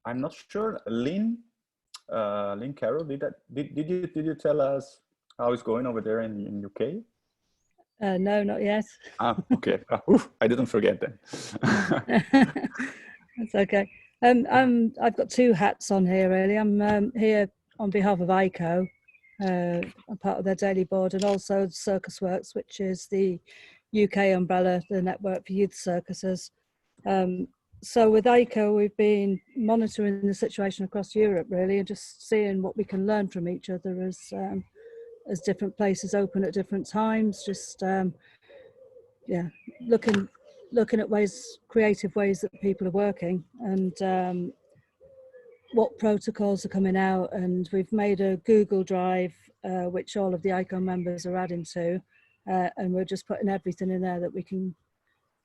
not sure, Lynn Carroll, did you tell us how it's going over there in UK? No, not yet. Okay. I didn't forget then. That's okay. I've got two hats on here really. I'm here on behalf of ICO, I'm part of their daily board, and also Circus Works, which is the UK umbrella, the network for youth circuses. So with ICO, we've been monitoring the situation across Europe really, and just seeing what we can learn from each other as different places open at different times. Just yeah, looking at creative ways that people are working, and what protocols are coming out. And we've made a Google Drive which all of the ICO members are adding to, and we're just putting everything in there that we can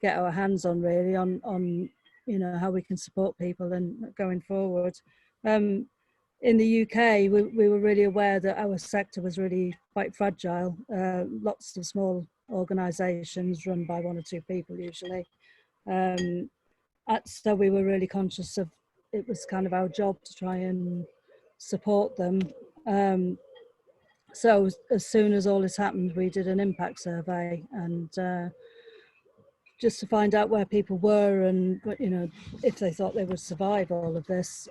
get our hands on really, on you know, how we can support people and going forward. in the UK, we were really aware that our sector was really quite fragile. Lots of small organisations run by 1 or 2 people usually. So we were really conscious of, it was kind of our job to try and support them. So as soon as all this happened, we did an impact survey, and just to find out where people were and, you know, if they thought they would survive all of this.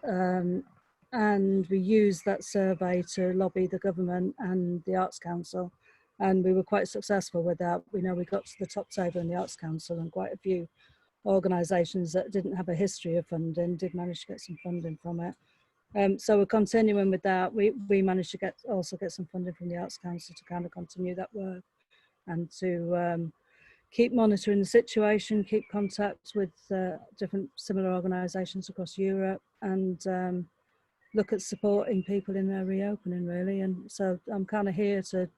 And we used that survey to lobby the government and the Arts Council, and we were quite successful with that. We know we got to the top table in the Arts Council, and quite a few organisations that didn't have a history of funding did manage to get some funding from it. So we're continuing with that. We managed to also get some funding from the Arts Council to kind of continue that work, and to keep monitoring the situation, keep contact with different similar organisations across Europe, and look at supporting people in their reopening, really. And so I'm kind of here to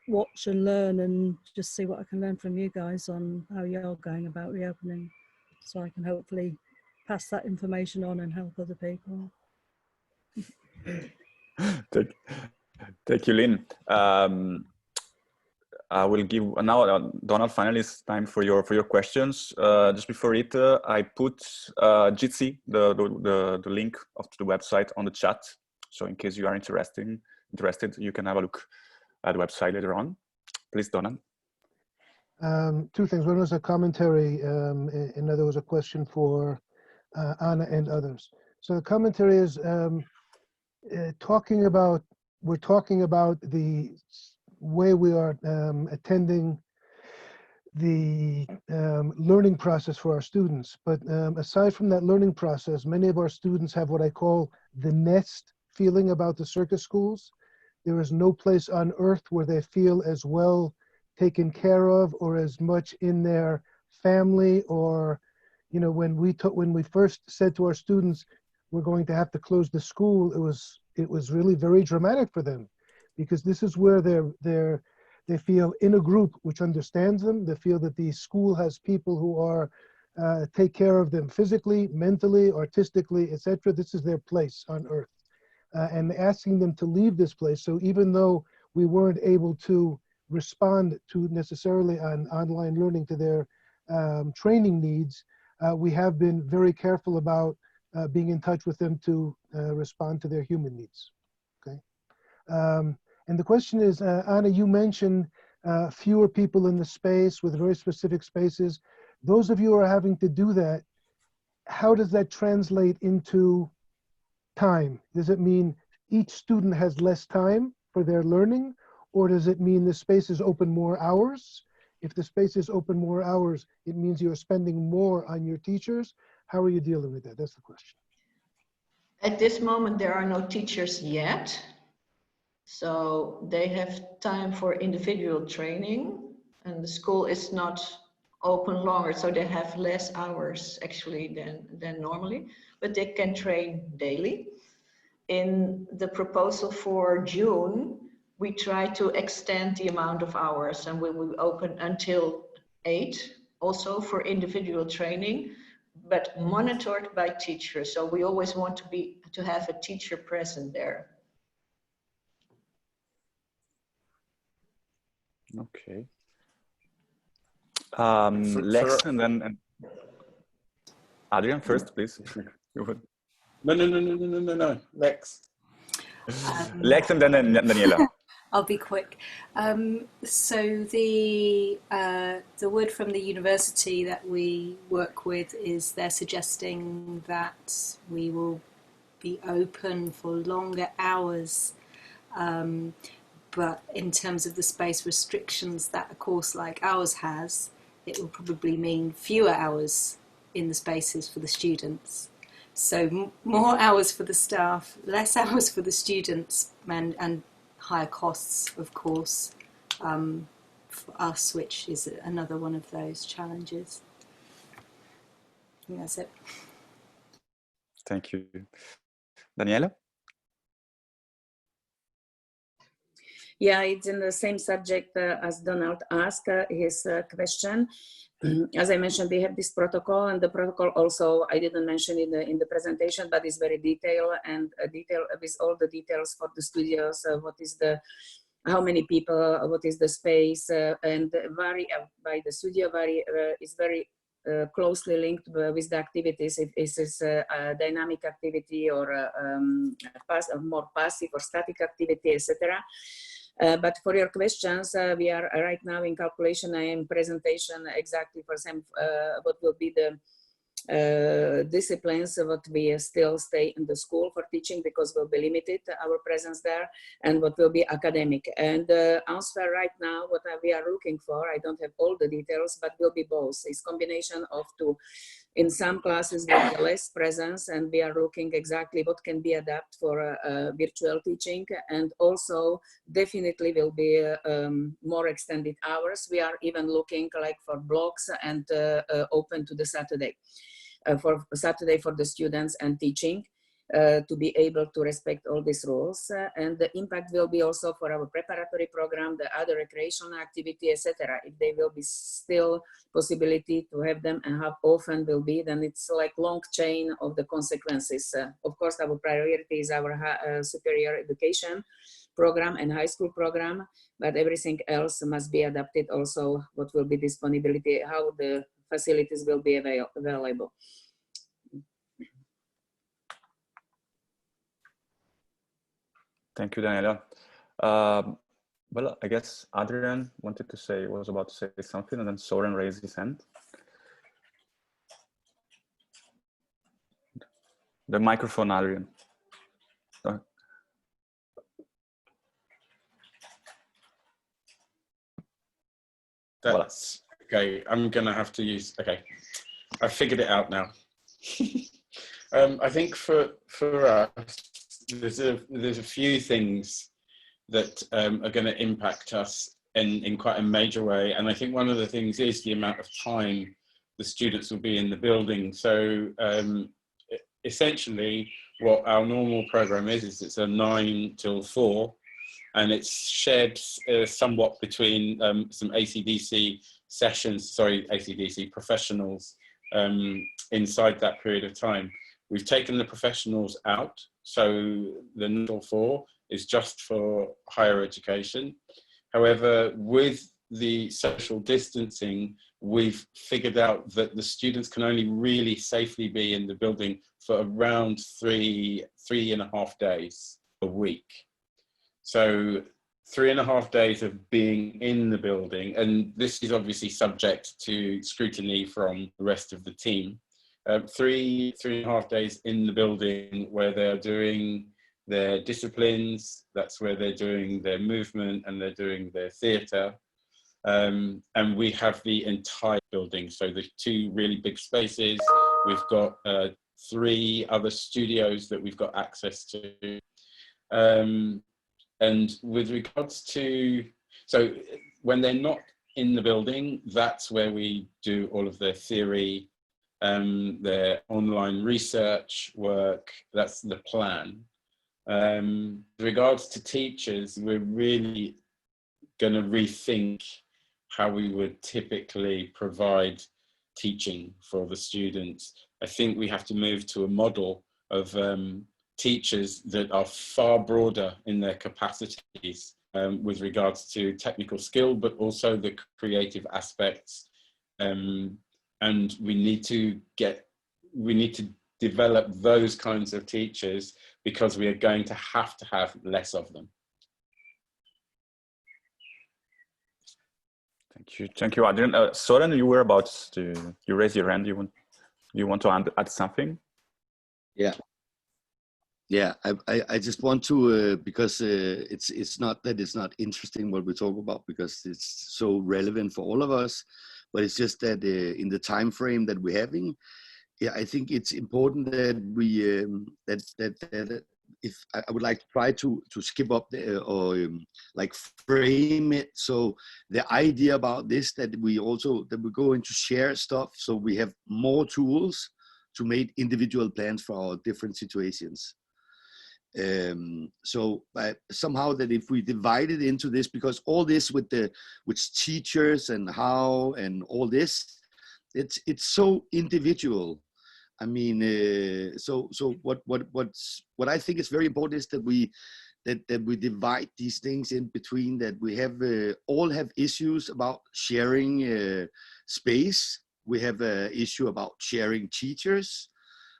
watch and learn, and just see what I can learn from you guys on how you're going about reopening, so I can hopefully pass that information on and help other people. Thank you, Lynn. I will give now, Donald, finally it's time for your questions. Just before it, I put Jitsi, the link to the website on the chat. So in case you are interested, you can have a look at the website later on. Please, Donald. 2 things. One was a commentary, another was a question for Anna and others. So the commentary is we're talking about the way we are attending the learning process for our students. But aside from that learning process, many of our students have what I call the nest feeling about the circus schools. There is no place on earth where they feel as well taken care of, or as much in their family, or, you know, when we first said to our students, we're going to have to close the school, it was really very dramatic for them, because this is where they feel in a group which understands them. They feel that the school has people who are take care of them physically, mentally, artistically, etc. This is their place on earth. And asking them to leave this place. So even though we weren't able to respond to necessarily on online learning to their training needs, we have been very careful about being in touch with them to respond to their human needs. Okay. And the question is, Anna, you mentioned fewer people in the space with very specific spaces. Those of you who are having to do that, how does that translate into time? Does it mean each student has less time for their learning, or does it mean the space is open more hours? If the space is open more hours, it means you're spending more on your teachers. How are you dealing with that? That's the question. At this moment, there are no teachers yet. So they have time for individual training, and the school is not open longer, so they have less hours actually than normally, but they can train daily. In the proposal for June, we try to extend the amount of hours, and we will open until 8, also for individual training, but monitored by teachers. So we always want to have a teacher present there. Okay. Lex, and then Adrian first, please. No. Lex. Lex, and then Daniela. I'll be quick. So the word from the university that we work with is they're suggesting that we will be open for longer hours. But in terms of the space restrictions that a course like ours has, it will probably mean fewer hours in the spaces for the students. So more hours for the staff, less hours for the students, and higher costs, of course, for us, which is another one of those challenges. I think that's it. Thank you. Daniela? Yeah, it's in the same subject as Donald asked his question. As I mentioned, we have this protocol, and the protocol also, I didn't mention it in the presentation, but it's very detailed and detail with all the details for the studios, what is the, how many people, what is the space, and vary by the studio, is very closely linked with the activities, if it is a dynamic activity or a more passive or static activity, etc. But for your questions, we are right now in calculation and presentation exactly for some what will be the disciplines what we still stay in the school for teaching, because we'll be limited our presence there, and what will be academic. And the answer right now, what we are looking for, I don't have all the details, but will be both. It's combination of two. In some classes will be less presence, and we are looking exactly what can be adapted for virtual teaching, and also definitely will be more extended hours. We are even looking like for blocks and open to the Saturday. For Saturday for the students and teaching, to be able to respect all these rules. And the impact will be also for our preparatory program, the other recreational activity, etc. If they will be still possibility to have them, and how often will be, then it's like long chain of the consequences. Of course, our priority is our superior education program and high school program, but everything else must be adapted also, what will be disponibility, how the facilities will be available. Thank you, Daniela. Well, I guess Adrian was about to say something, and then Soren raised his hand. The microphone, Adrian. That's okay. I'm gonna have to use. Okay, I figured it out now. I think for us, there's a few things that are going to impact us in quite a major way, and I think one of the things is the amount of time the students will be in the building. So essentially, what our normal program is it's a 9 till 4. And it's shared somewhat between some ACDC sessions, ACDC professionals inside that period of time. We've taken the professionals out, so the 9 till 4 is just for higher education. However, with the social distancing, we've figured out that the students can only really safely be in the building for around 3.5 days a week. So 3.5 days of being in the building, and this is obviously subject to scrutiny from the rest of the team. 3.5 days in the building where they're doing their disciplines, that's where they're doing their movement and they're doing their theatre. And we have the entire building, so the 2 really big spaces. We've got 3 other studios that we've got access to. And with regards to, so when they're not in the building, that's where we do all of their theory, their online research work, that's the plan. With regards to teachers, we're really going to rethink how we would typically provide teaching for the students. I think we have to move to a model of teachers that are far broader in their capacities with regards to technical skill, but also the creative aspects. And we need to develop those kinds of teachers, because we are going to have less of them. Thank you, Adrian. Soren, you were about to, you raised your hand. You want to add something? Yeah, I just want to, because it's not that it's not interesting what we talk about, because it's so relevant for all of us, but it's just that in the time frame that we're having, I think it's important that we if I would like to try to skip up or like frame it. So the idea about this, that we're going to share stuff, so we have more tools to make individual plans for our different situations. So somehow that if we divide it into this, because all this with teachers and how and all this, it's so individual. I mean, so what I think is very important is that we divide these things in between, that we have all have issues about sharing space. We have an issue about sharing teachers.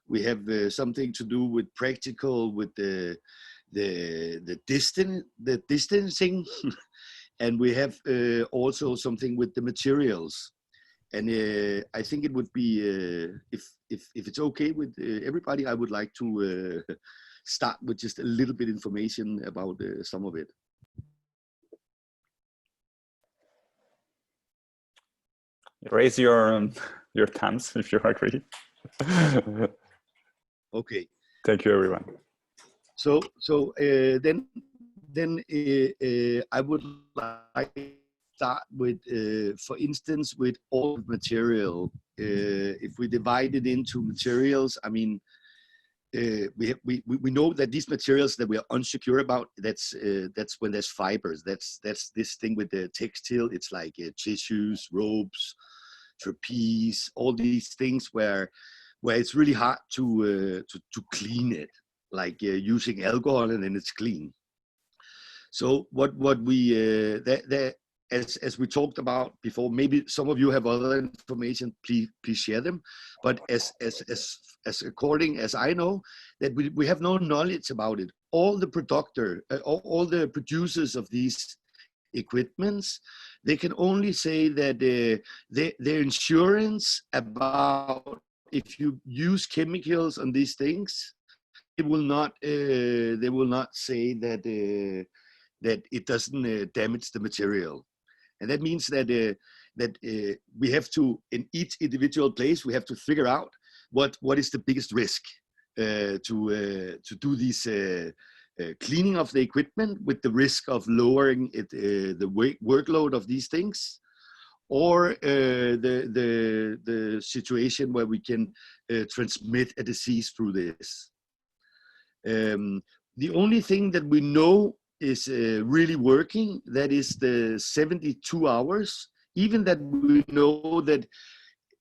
We have something to do with practical, with the distancing, and we have also something with the materials. And I think it would be, if it's okay with everybody, I would like to start with just a little bit information about some of it. Raise your thumbs if you agree. Okay. Thank you, everyone. So then I would like to start with, for instance, with all material. If we divide it into materials, I mean, we know that these materials that we are unsecure about, that's when there's fibers. That's this thing with the textile. It's like tissues, ropes, trapeze, all these things where it's really hard to clean it, like using alcohol and then it's clean. So what we as we talked about before, maybe some of you have other information, please share them. But as according as I know, that we have no knowledge about it. All the producers of these equipments, they can only say that their insurance about if you use chemicals on these things, they will not say that it doesn't damage the material. And that means that we have to, in each individual place, we have to figure out what is the biggest risk to do this cleaning of the equipment with the risk of lowering the workload of these things, or the situation where we can transmit a disease through this. The only thing that we know is really working, that is the 72 hours. Even that we know that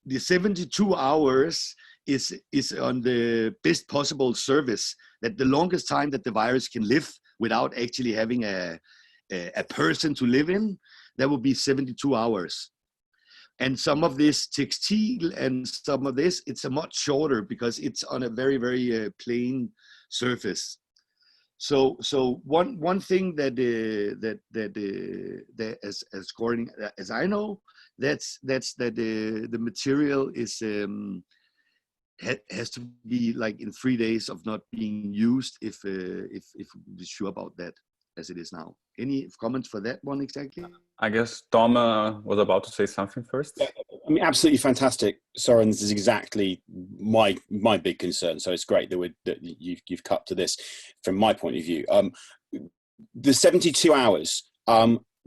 the 72 hours is on the best possible service, that the longest time that the virus can live without actually having a person to live in, that will be 72 hours. And some of this textile and some of this, it's a much shorter because it's on a very, very plain surface. So one thing that as I know, that's that the material is has to be like in 3 days of not being used if we're sure about that as it is now. Any comments for that one exactly? I guess Tom was about to say something first. Yeah, I mean, absolutely fantastic, Soren. This is exactly my big concern. So it's great that you've cut to this from my point of view. The 72 hours.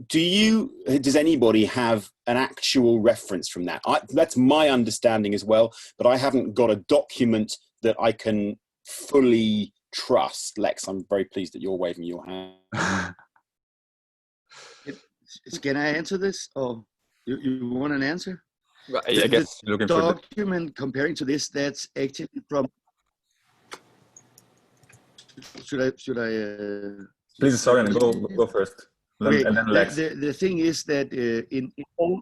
Does anybody have an actual reference from that? That's my understanding as well, but I haven't got a document that I can fully trust. Lex, I'm very pleased that you're waving your hand. Can I answer this, or you want an answer? Well, I guess the document comparing to this, that's actually from. Should I? Please, Soren, go first. Okay. And then Lex. The thing is that in all.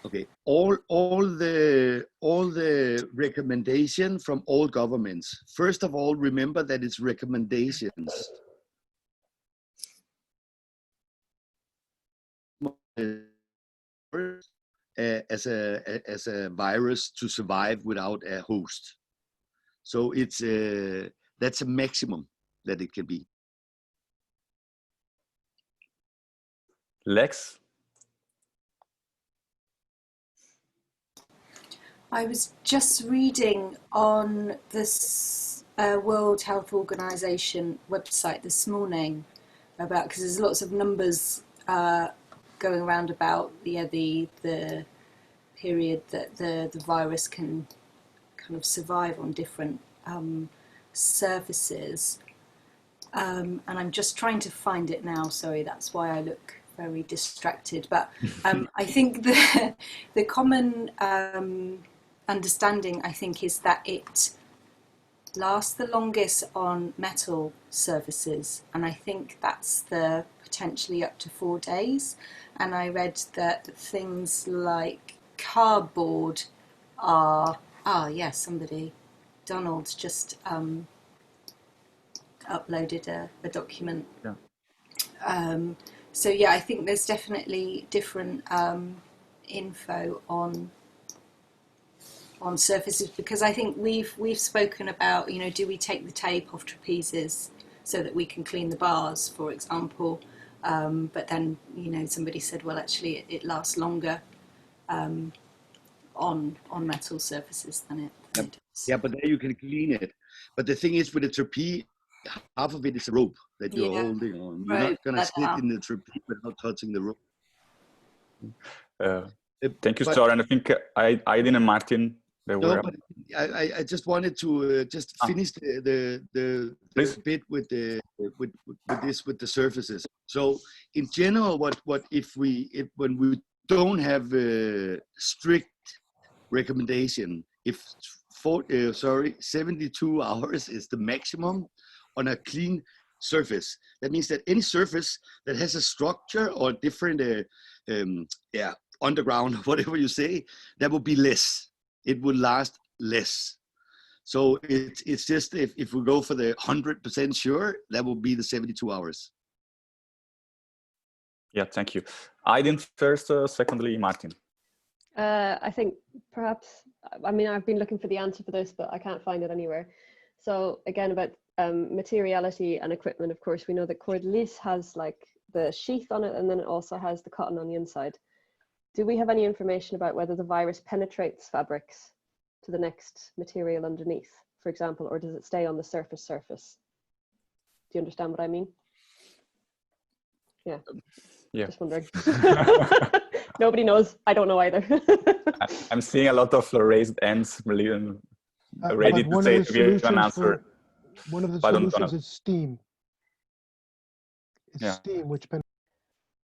Okay, all the recommendation from all governments. First of all, remember that it's recommendations. As a virus to survive without a host. So it's that's a maximum that it can be. Lex? I was just reading on this World Health Organization website this morning about, because there's lots of numbers going around about the period that the virus can kind of survive on different surfaces. And I'm just trying to find it now, sorry, that's why I look very distracted. But I think the common understanding, I think, is that it lasts the longest on metal surfaces, and I think that's the potentially up to 4 days. And I read that things like cardboard are, yes, somebody, Donald's just uploaded a document. Yeah. So yeah, I think there's definitely different info on surfaces, because I think we've spoken about, you know, do we take the tape off trapezes so that we can clean the bars, for example, but then, you know, somebody said, well, actually it lasts longer on metal surfaces than it does. Yeah, but there you can clean it. But the thing is, with the trapeze, half of it is a rope that you're holding on. You're not going to sit in the trapeze without touching the rope. Thank you, Soren. I think Aiden and Martin, they were... but I just wanted to just finish the bit with with the surfaces. So in general, when we don't have a strict recommendation, if 72 hours is the maximum on a clean surface. That means that any surface that has a structure or different underground, whatever you say, that will be less. It will last less. So it's just if we go for the 100% sure, that will be the 72 hours. Yeah, thank you. Aiden first, secondly, Martin. I think perhaps, I mean, I've been looking for the answer for this, but I can't find it anywhere. So again, about materiality and equipment, of course, we know that Realisé has like the sheath on it, and then it also has the cotton on the inside. Do we have any information about whether the virus penetrates fabrics to the next material underneath, for example, or does it stay on the surface? Do you understand what I mean? Yeah. Yeah. Just wondering. Nobody knows. I don't know either. I'm seeing a lot of raised hands, ready to say to give an answer. One of the solutions is steam. It's steam, which...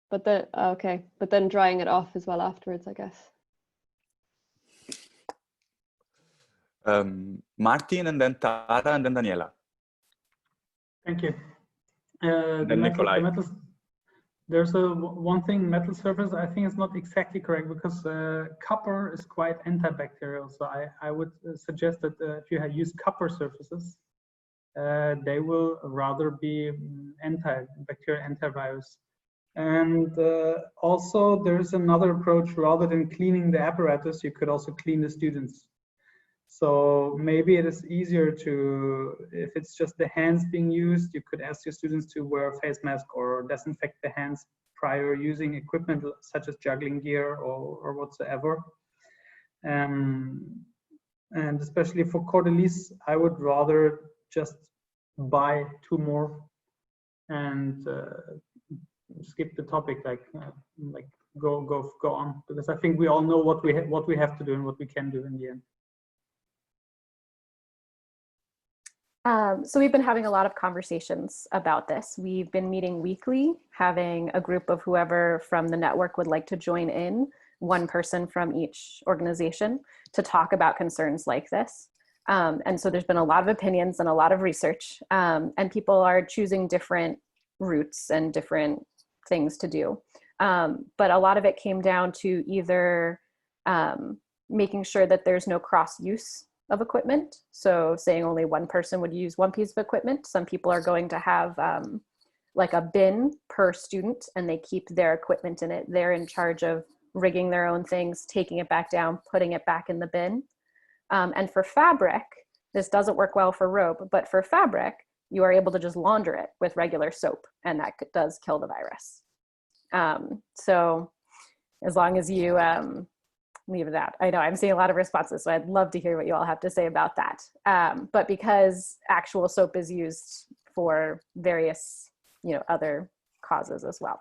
But then drying it off as well afterwards, I guess. Martin, and then Tara, and then Daniela. Thank you. Then Nikolai. There's one thing, metal surface, I think it's not exactly correct, because copper is quite antibacterial. So I would suggest that if you use copper surfaces, they will rather be antibacterial, antivirus. And also there's another approach. Rather than cleaning the apparatus, you could also clean the students. So maybe it is easier to, if it's just the hands being used, you could ask your students to wear a face mask or disinfect the hands prior using equipment such as juggling gear or whatsoever. And especially for Realisé, I would rather just buy 2 more and skip the topic, like go on, because I think we all know what we have to do and what we can do in the end. So we've been having a lot of conversations about this. We've been meeting weekly, having a group of whoever from the network would like to join in, 1 person from each organization, to talk about concerns like this. And so there's been a lot of opinions and a lot of research, and people are choosing different routes and different things to do. But a lot of it came down to either making sure that there's no cross use of equipment. So saying only 1 person would use 1 piece of equipment. Some people are going to have like a bin per student, and they keep their equipment in it. They're in charge of rigging their own things, taking it back down, putting it back in the bin. And for fabric, this doesn't work well for rope, but for fabric, you are able to just launder it with regular soap, and that does kill the virus. So as long as you leave it out. I know I'm seeing a lot of responses, so I'd love to hear what you all have to say about that. But because actual soap is used for various, other causes as well.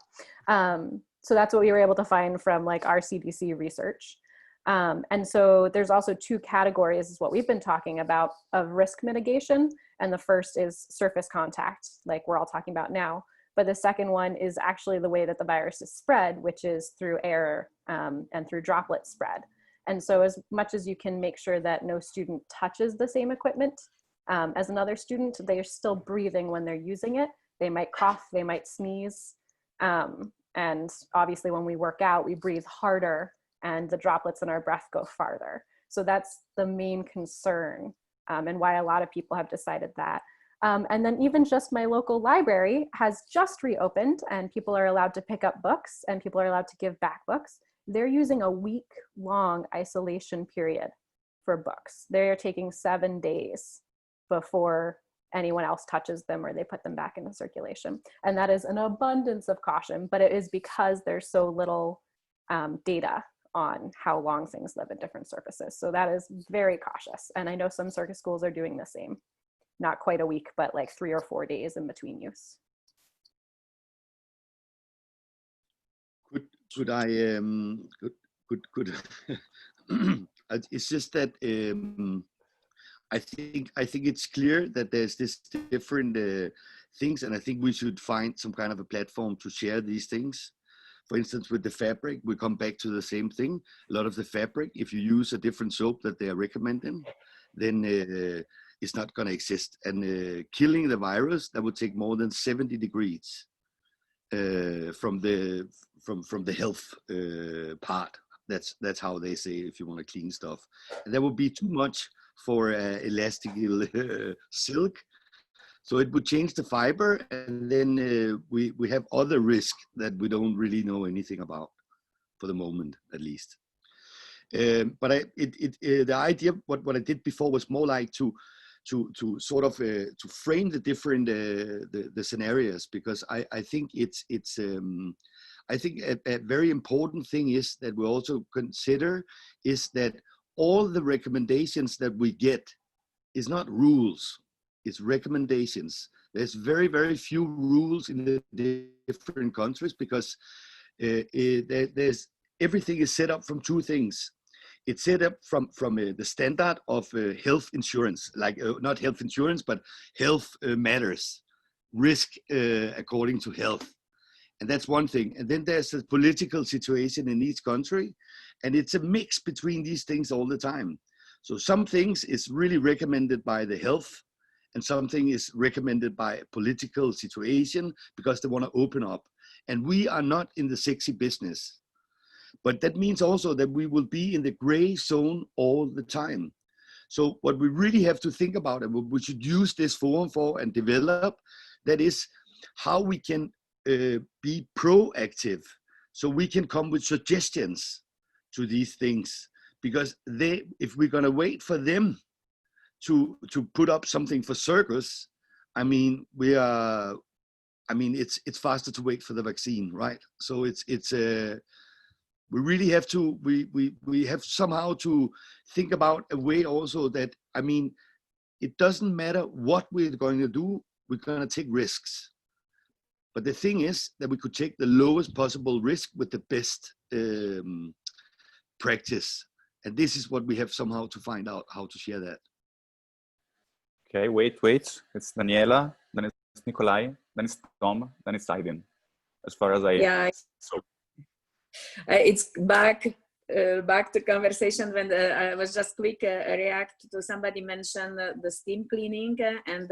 So that's what we were able to find from like our CDC research. And so there's also two categories, is what we've been talking about, of risk mitigation. And the first is surface contact, like we're all talking about now. But the second one is actually the way that the virus is spread, which is through air and through droplet spread. And so as much as you can make sure that no student touches the same equipment as another student, they're still breathing when they're using it. They might cough, they might sneeze. And obviously when we work out, we breathe harder and the droplets in our breath go farther. So that's the main concern and why a lot of people have decided that. And then even just my local library has just reopened and people are allowed to pick up books and people are allowed to give back books. They're using a week-long isolation period for books. They're taking 7 days before anyone else touches them or they put them back into circulation. And that is an abundance of caution, but it is because there's so little data on how long things live at different surfaces. So that is very cautious. And I know some circus schools are doing the same. Not quite a week, but like 3 or 4 days in between use. Could I could it's just that I think it's clear that there's this different things, and I think we should find some kind of a platform to share these things. For instance, with the fabric, we come back to the same thing. A lot of the fabric, if you use a different soap that they are recommending, then it's not going to exist. And killing the virus, that would take more than 70 degrees from the health part. That's how they say if you want to clean stuff. And that would be too much for elastic silk. So it would change the fiber, and then we have other risk that we don't really know anything about for the moment, at least. But the idea, what I did before was more like to sort of to frame the different the scenarios, because I think I think a very important thing is that we also consider is that all the recommendations that we get is not rules, it's recommendations. There's very, very few rules in the different countries, because there's everything is set up from two things. It's set up from the standard of health insurance, like not health insurance, but health matters, risk according to health. And that's one thing. And then there's the political situation in each country, and it's a mix between these things all the time. So some things is really recommended by the health, and something is recommended by a political situation because they want to open up. And we are not in the sexy business. But that means also that we will be in the gray zone all the time. So what we really have to think about, and what we should use this forum for and develop, that is how we can be proactive, so we can come with suggestions to these things. Because if we're going to wait for them to put up something for Circus, I mean, it's faster to wait for the vaccine, right? So we really have to, we have somehow to think about a way also that, I mean, it doesn't matter what we're going to do, we're going to take risks. But the thing is that we could take the lowest possible risk with the best practice. And this is what we have somehow to find out, how to share that. Okay, wait. It's Daniela, then it's Nikolai, then it's Tom, then it's Aiden. As far as it's back to conversation when I was just quick react to somebody mentioned the steam cleaning, and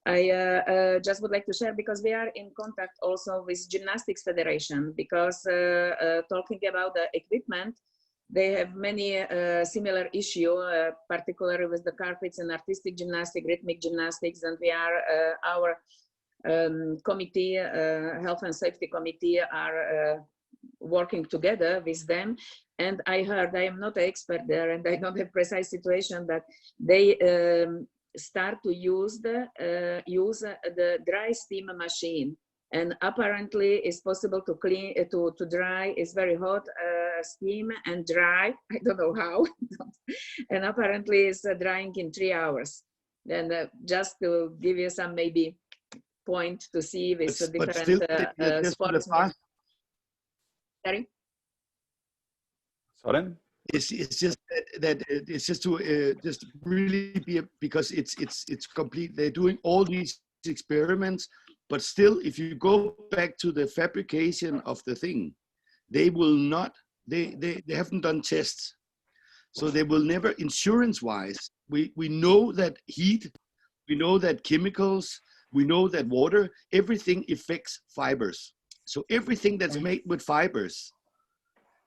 I just would like to share, because we are in contact also with Gymnastics Federation, because talking about the equipment, they have many similar issue, particularly with the carpets and artistic gymnastics, rhythmic gymnastics, and we are our committee, health and safety committee, are working together with them. And I heard, I am not an expert there, and I don't have precise situation, but they start to use the dry steam machine, and apparently it's possible to clean to dry. It's very hot steam and dry. I don't know how, and apparently it's drying in 3 hours. Then just to give you some maybe point to see with the different sports. Sorry? Soren, it's just that it's just to just really be because it's complete. They're doing all these experiments, but still, if you go back to the fabrication of the thing, they will not. They haven't done tests, so they will never. Insurance-wise, we know that heat, we know that chemicals, we know that water, everything affects fibers. So everything that's made with fibers,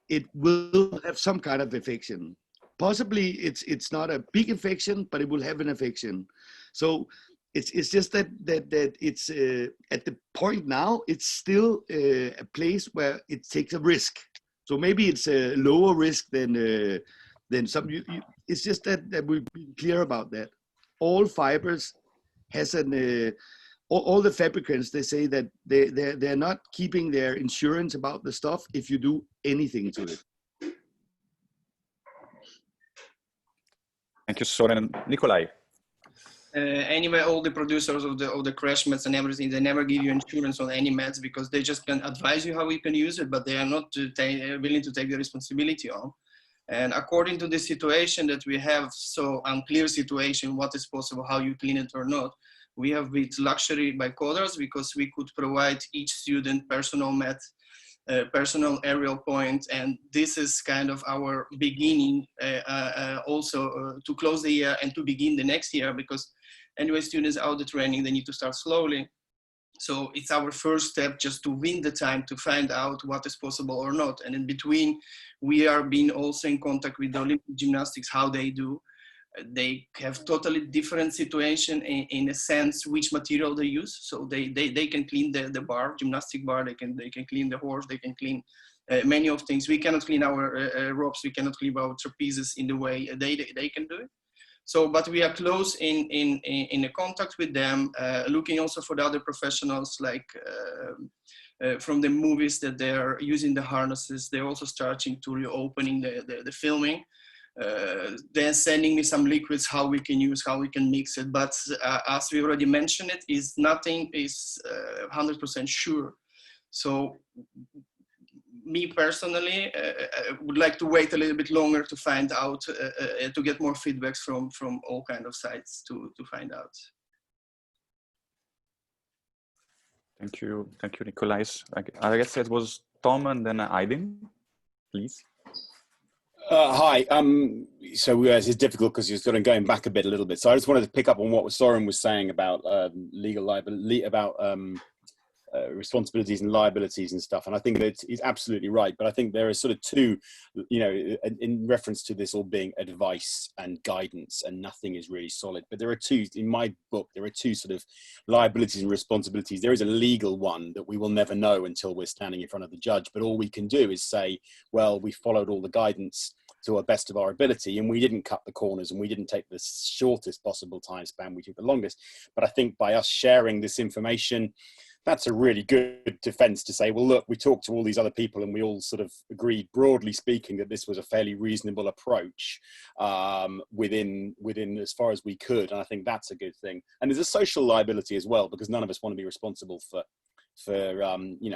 it will have some kind of infection. Possibly it's not a big infection, but it will have an infection. So it's just that it's at the point now, it's still a place where it takes a risk. So maybe it's a lower risk than some. It's just that we've been clear about that. All fibers has an. All the fabricants, they say that they're not keeping their insurance about the stuff if you do anything to it. Thank you, Soren. Nikolai. Anyway, all the producers of the crash mats and everything, they never give you insurance on any mats because they just can advise you how you can use it, but they are not willing to take the responsibility on. And according to the situation that we have, so unclear situation, what is possible, how you clean it or not, we have with luxury by coders because we could provide each student personal mat, personal aerial point, and this is kind of our beginning also to close the year and to begin the next year, because anyway students out the training, they need to start slowly. So it's our first step just to win the time to find out what is possible or not. And in between, we are being also in contact with the Olympic gymnastics, how they do. They have totally different situation in a sense which material they use. So they can clean the bar, gymnastic bar, they can clean the horse, they can clean many of things. We cannot clean our ropes, we cannot clean our trapezes in the way they can do it. So, but we are close in a contact with them, looking also for the other professionals, like from the movies that they are using the harnesses. They're also starting to reopening the filming. They're sending me some liquids, how we can use, how we can mix it. But as we already mentioned, nothing is 100% sure. So me personally would like to wait a little bit longer to find out, to get more feedbacks from all kind of sites to find out. Thank you, Nikolai. I guess it was Tom and then Aydin, please. Hi. So it's difficult because you're sort of going back a little bit. So I just wanted to pick up on what Soren was saying about legal liability, about responsibilities and liabilities and stuff. And I think that he's absolutely right. But I think there are sort of two, in reference to this all being advice and guidance, and nothing is really solid. But there are two, in my book, there are two sort of liabilities and responsibilities. There is a legal one that we will never know until we're standing in front of the judge. But all we can do is say, well, we followed all the guidance to our best of our ability, and we didn't cut the corners, and we didn't take the shortest possible time span, we took the longest. But I think by us sharing this information, that's a really good defense to say, well, look, we talked to all these other people and we all sort of agreed, broadly speaking, that this was a fairly reasonable approach within as far as we could. And I think that's a good thing. And there's a social liability as well, because none of us want to be responsible for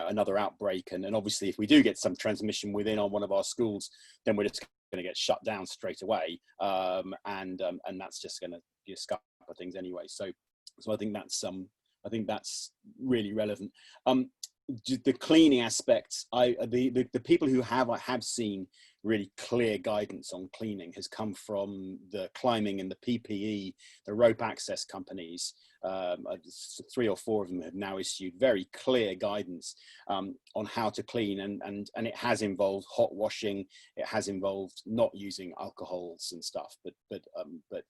another outbreak. And obviously, if we do get some transmission within on one of our schools, then we're just going to get shut down straight away. And that's just going to scupper things anyway. So I think that's really relevant. The cleaning aspects, the people who have seen really clear guidance on cleaning has come from the climbing and the PPE, the rope access companies. 3 or 4 of them have now issued very clear guidance on how to clean, and it has involved hot washing, it has involved not using alcohols and stuff, but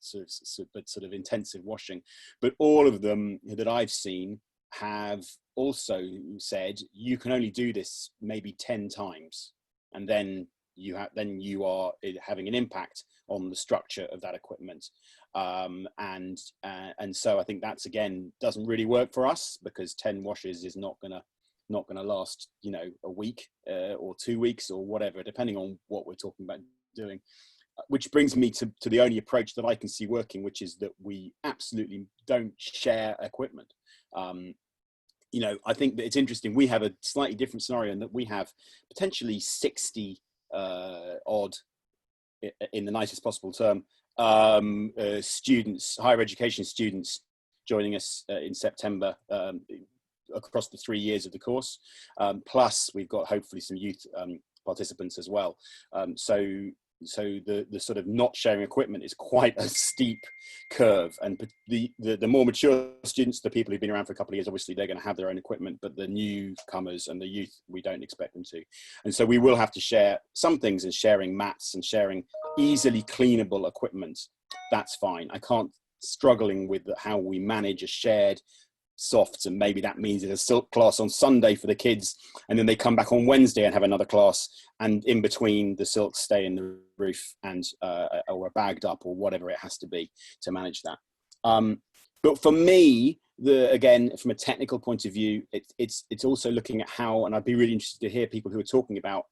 sort of intensive washing. But all of them that I've seen have also said you can only do this maybe 10 times, and then you are having an impact on the structure of that equipment. And so I think that's, again, doesn't really work for us, because 10 washes is not gonna last, a week or 2 weeks or whatever, depending on what we're talking about doing. Which brings me to the only approach that I can see working, which is that we absolutely don't share equipment. I think that it's interesting. We have a slightly different scenario in that we have potentially 60 odd in the nicest possible term, students, higher education students joining us in September across the 3 years of the course. Plus we've got hopefully some youth participants as well. So the sort of not sharing equipment is quite a steep curve, and the more mature students, the people who've been around for a couple of years, obviously they're going to have their own equipment, but the newcomers and the youth, we don't expect them to. And so we will have to share some things, and sharing mats and sharing easily cleanable equipment. That's fine. I can't struggling with how we manage a shared softs, and maybe that means it's a silk class on Sunday for the kids, and then they come back on Wednesday and have another class, and in between the silks stay in the roof and or are bagged up or whatever it has to be to manage that. But for me, again, from a technical point of view, it's also looking at how, and I'd be really interested to hear people who are talking about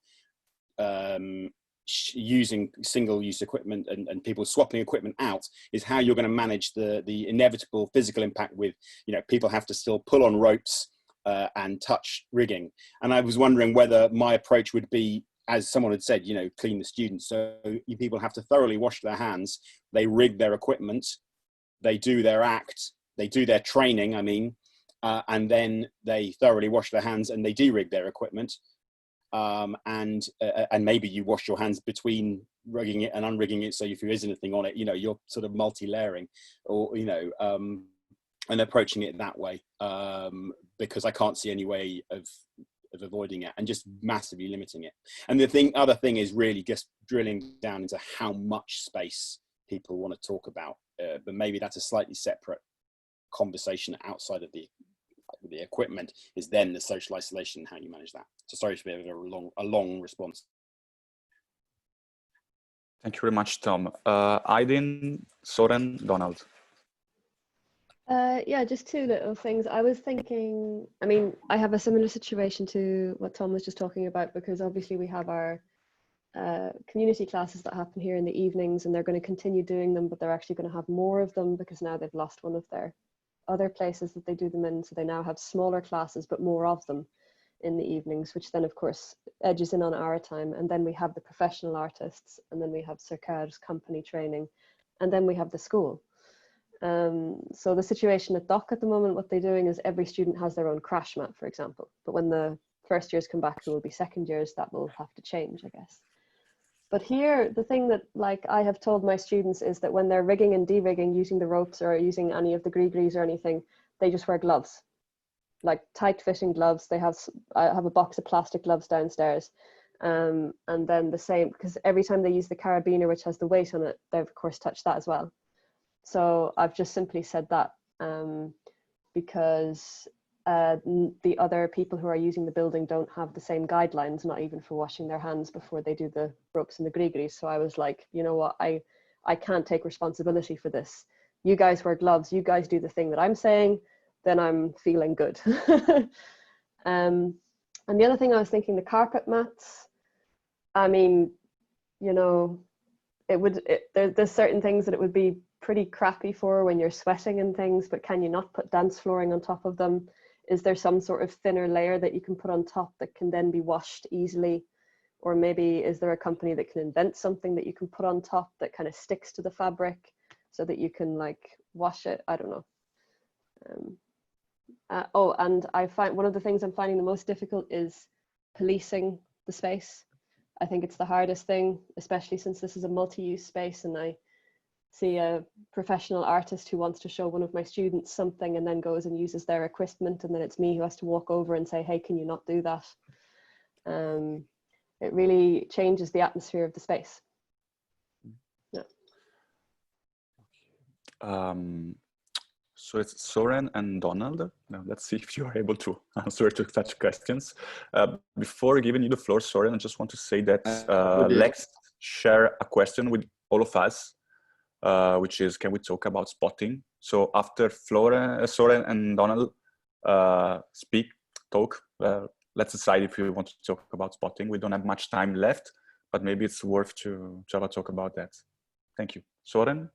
using single-use equipment and people swapping equipment out, is how you're going to manage the inevitable physical impact with, people have to still pull on ropes and touch rigging. And I was wondering whether my approach would be, as someone had said, clean the students. So people have to thoroughly wash their hands. They rig their equipment, they do their act, they do their training, and then they thoroughly wash their hands and they de-rig their equipment. And maybe you wash your hands between rigging it and unrigging it, so if there is anything on it, you're sort of multi-layering, or and approaching it that way, because I can't see any way of avoiding it, and just massively limiting it. And other thing is really just drilling down into how much space people want to talk about, but maybe that's a slightly separate conversation outside of the equipment, is then the social isolation and how you manage that. So sorry to be a long response. Thank you very much, Tom. Aydin, Soren, Donald. Yeah, just two little things. I was thinking, I have a similar situation to what Tom was just talking about, because obviously we have our community classes that happen here in the evenings, and they're going to continue doing them, but they're actually going to have more of them because now they've lost one of their other places that they do them in. So they now have smaller classes, but more of them in the evenings, which then of course edges in on our time. And then we have the professional artists, and then we have Circus company training, and then we have the school. So the situation at DOC at the moment, what they're doing is every student has their own crash mat, for example. But when the first years come back, who will be second years, that will have to change, I guess. But here, the thing that I have told my students is that when they're rigging and de-rigging using the ropes or using any of the gree-grees or anything, they just wear gloves, like tight-fitting gloves. I have a box of plastic gloves downstairs. And then the same, because every time they use the carabiner, which has the weight on it, they've of course touched that as well. So I've just simply said that because the other people who are using the building don't have the same guidelines, not even for washing their hands before they do the ropes and the gree-grees. So I was like, you know what, I can't take responsibility for this. You guys wear gloves, you guys do the thing that I'm saying, then I'm feeling good. And the other thing I was thinking, the carpet mats, there's certain things that it would be pretty crappy for when you're sweating and things, but can you not put dance flooring on top of them? Is there some sort of thinner layer that you can put on top that can then be washed easily? Or maybe is there a company that can invent something that you can put on top that kind of sticks to the fabric so that you can wash it? I don't know. And I find one of the things I'm finding the most difficult is policing the space. I think it's the hardest thing, especially since this is a multi-use space, and I see a professional artist who wants to show one of my students something and then goes and uses their equipment, and then it's me who has to walk over and say, hey, can you not do that? It really changes the atmosphere of the space. Yeah. So it's Soren and Donald. Now let's see if you are able to answer to such questions. Before giving you the floor, Soren, I just want to say that let's share a question with all of us, which is, can we talk about spotting? So after Flor, Soren and Donald talk, let's decide if we want to talk about spotting. We don't have much time left, but maybe it's worth to have a talk about that. Thank you. Soren?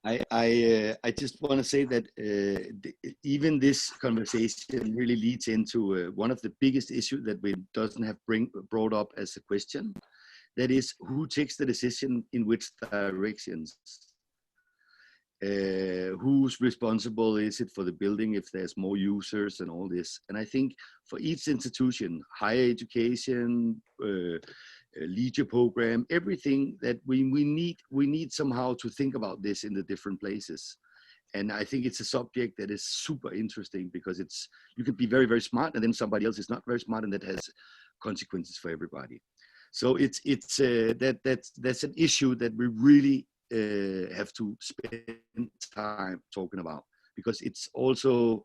I just want to say that even this conversation really leads into one of the biggest issues that we doesn't have brought up as a question, That is, who takes the decision in which directions? Who's responsible is it for the building if there's more users and all this? And I think for each institution, higher education, leisure program, everything that we need somehow to think about this in the different places. And I think it's a subject that is super interesting because you could be very, very smart and then somebody else is not very smart, and that has consequences for everybody. So that's an issue that we really have to spend time talking about, because it's also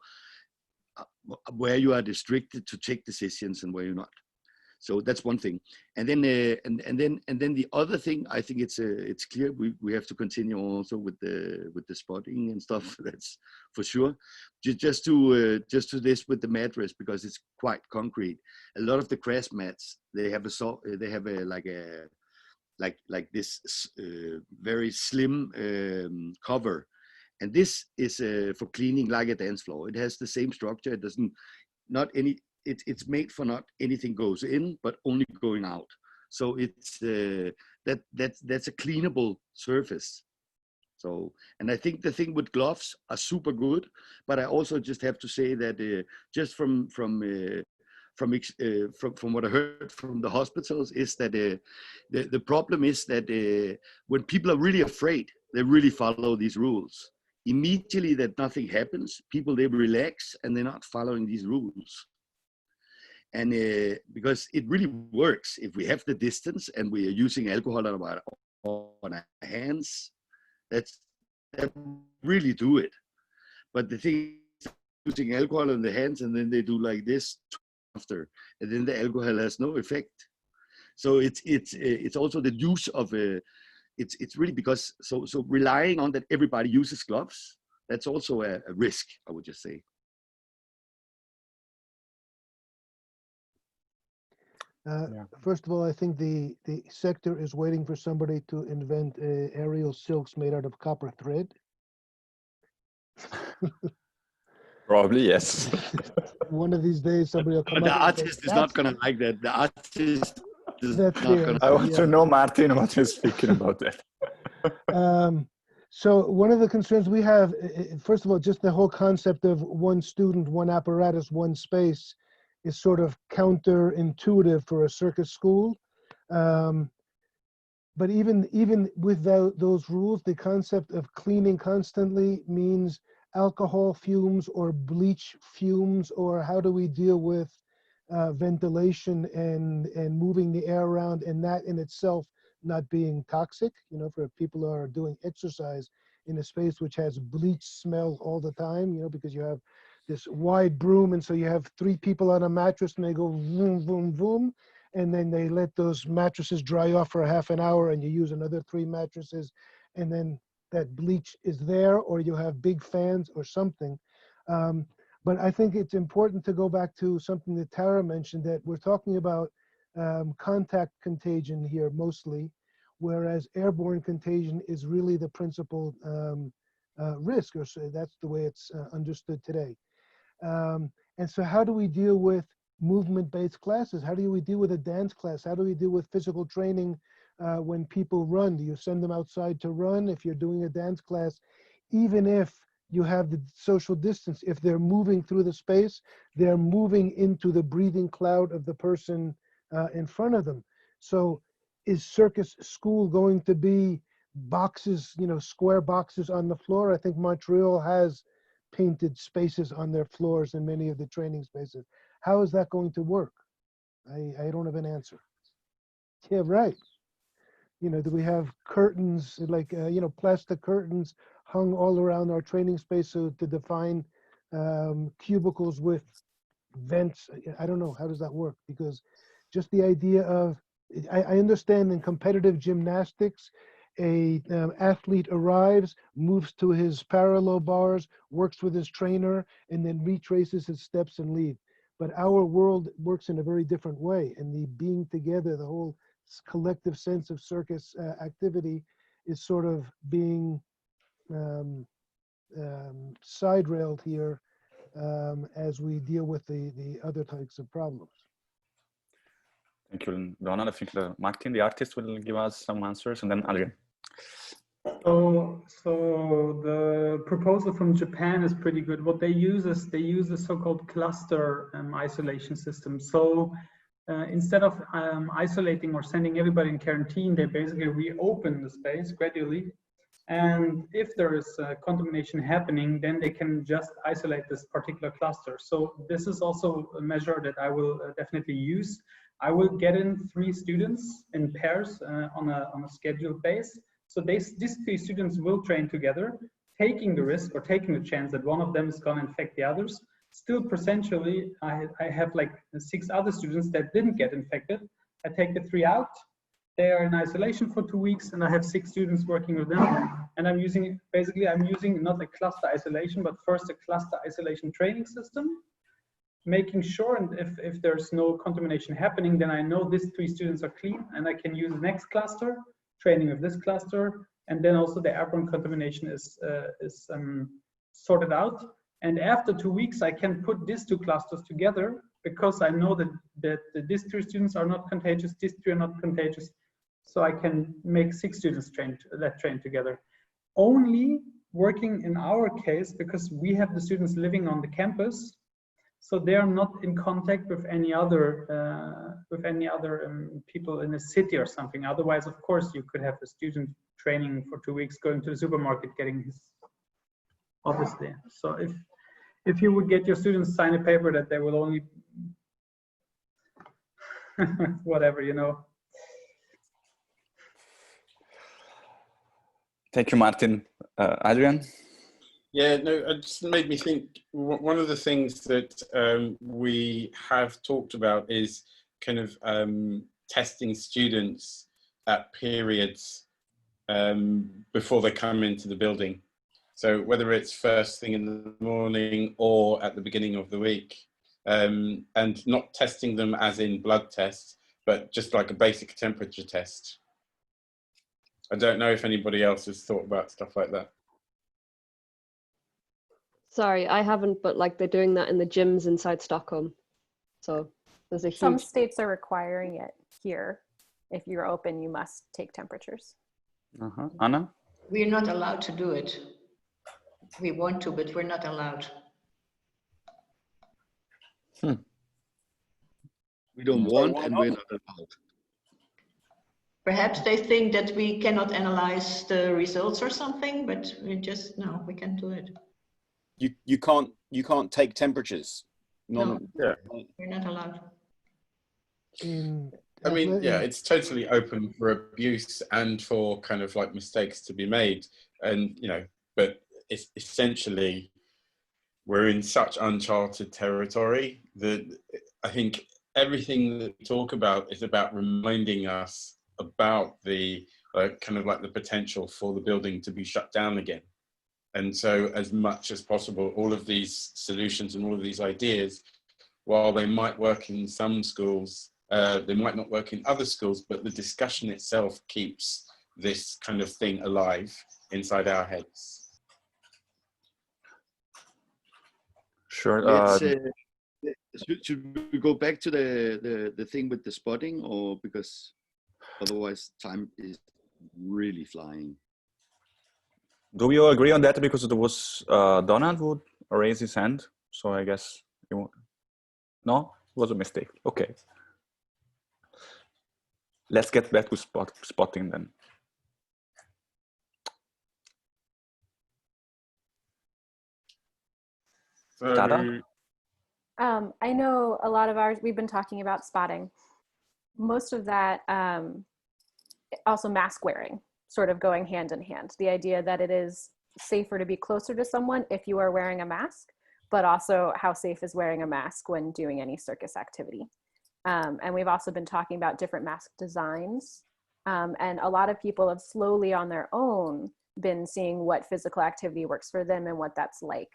where you are restricted to take decisions and where you're not. So that's one thing. And then the other thing, I think it's clear we have to continue also with the spotting and stuff. That's for sure. Just to this with the mattress, because it's quite concrete. A lot of the crash mats, they have like this very slim cover, and this is for cleaning like a dance floor. It has the same structure. It doesn't it's made for not anything goes in, but only going out. So it's that's a cleanable surface. So, and I think the thing with gloves are super good, but I also just have to say that just from what I heard from the hospitals is that the problem is that when people are really afraid, they really follow these rules. Immediately that nothing happens, people, they relax and they're not following these rules. And because it really works, if we have the distance and we are using alcohol on our hands, that really do it. But the thing is, using alcohol on the hands and then they do like this after, and then the alcohol has no effect. So it's also the use of it's really because so relying on that everybody uses gloves, that's also a risk, I would just say. First of all, I think the sector is waiting for somebody to invent aerial silks made out of copper thread. Probably, yes. One of these days, somebody will come but up. The artist is not going to like that. The artist is that's not going I want to know, Martin, what you're speaking about that. So one of the concerns we have, first of all, just the whole concept of one student, one apparatus, one space is sort of counterintuitive for a circus school. But even with those rules, the concept of cleaning constantly means alcohol fumes or bleach fumes, or how do we deal with ventilation and moving the air around, and that in itself not being toxic, you know, for people who are doing exercise in a space which has bleach smell all the time, you know, because you have this wide broom, and so you have 3 people on a mattress and they go boom, boom, boom, and then they let those mattresses dry off for a half an hour and you use another 3 mattresses, and then that bleach is there, or you have big fans or something. But I think it's important to go back to something that Tara mentioned, that we're talking about contact contagion here mostly, whereas airborne contagion is really the principal risk, or so that's the way it's understood today. And so how do we deal with movement-based classes? How do we deal with a dance class? How do we deal with physical training when people run? Do you send them outside to run? If you're doing a dance class, even if you have the social distance, if they're moving through the space, they're moving into the breathing cloud of the person in front of them. So is circus school going to be boxes, you know, square boxes on the floor? I think Montreal has painted spaces on their floors in many of the training spaces. How is that going to work? I don't have an answer. Yeah, right. You know, do we have curtains, like, you know, plastic curtains hung all around our training space so to define cubicles with vents? I don't know. How does that work? Because just the idea of, I understand in competitive gymnastics, a athlete arrives, moves to his parallel bars, works with his trainer, and then retraces his steps and leaves. But our world works in a very different way, and the being together, the whole collective sense of circus activity is sort of being side railed here as we deal with the other types of problems. Thank you, Donald. I think Martin, the artist, will give us some answers, and then Adrian. So the proposal from Japan is pretty good. What they use is they use a so-called cluster isolation system. So instead of isolating or sending everybody in quarantine, they basically reopen the space gradually. And if there is contamination happening, then they can just isolate this particular cluster. So this is also a measure that I will definitely use. I will get in 3 students in pairs on a scheduled base. So these 3 students will train together, taking the risk or taking the chance that one of them is going to infect the others. Still, presentially, I have like 6 other students that didn't get infected. I take the 3 out. They are in isolation for 2 weeks, and I have 6 students working with them. And I'm using not a cluster isolation, but first a cluster isolation training system, making sure, and if there's no contamination happening, then I know these 3 students are clean, and I can use the next cluster, training of this cluster, and then also the airborne contamination is sorted out. And after 2 weeks, I can put these 2 clusters together because I know that these 3 students are not contagious, these 3 are not contagious. So I can make 6 students train together. Only working in our case because we have the students living on the campus, so they are not in contact with any other people in the city or something. Otherwise, of course, you could have a student training for 2 weeks, going to the supermarket, getting his, obviously. So if you would get your students sign a paper that they will only whatever, you know. Thank you, Martin. Adrian? Yeah, no, it just made me think, one of the things that we have talked about is kind of testing students at periods before they come into the building. So whether it's first thing in the morning or at the beginning of the week, and not testing them as in blood tests, but just like a basic temperature test. I don't know if anybody else has thought about stuff like that. Sorry, I haven't, but like they're doing that in the gyms inside Stockholm. So there's a huge... Some states are requiring it here. If you're open, you must take temperatures. Anna? We're not allowed to do it. We want to, but we're not allowed. We don't want and we're not allowed. Perhaps they think that we cannot analyze the results or something, but we just, no, we can't do it. You can't take temperatures. No, yeah. We're not allowed. I mean, yeah, it's totally open for abuse and for kind of like mistakes to be made. And, you know, but it's essentially, we're in such uncharted territory that I think everything that we talk about is about reminding us about the kind of like the potential for the building to be shut down again. And so as much as possible, all of these solutions and all of these ideas, while they might work in some schools, they might not work in other schools, but the discussion itself keeps this kind of thing alive inside our heads. Sure. Should we go back to the thing with the spotting, or because otherwise time is really flying? Do we all agree on that? Because it was Donald who raised his hand, so I guess no, it was a mistake. Okay, let's get back to spotting then. Tara? I know a lot of ours, we've been talking about spotting. Most of that, also mask wearing, sort of going hand in hand. The idea that it is safer to be closer to someone if you are wearing a mask, but also how safe is wearing a mask when doing any circus activity. And we've also been talking about different mask designs. And a lot of people have slowly on their own been seeing what physical activity works for them and what that's like.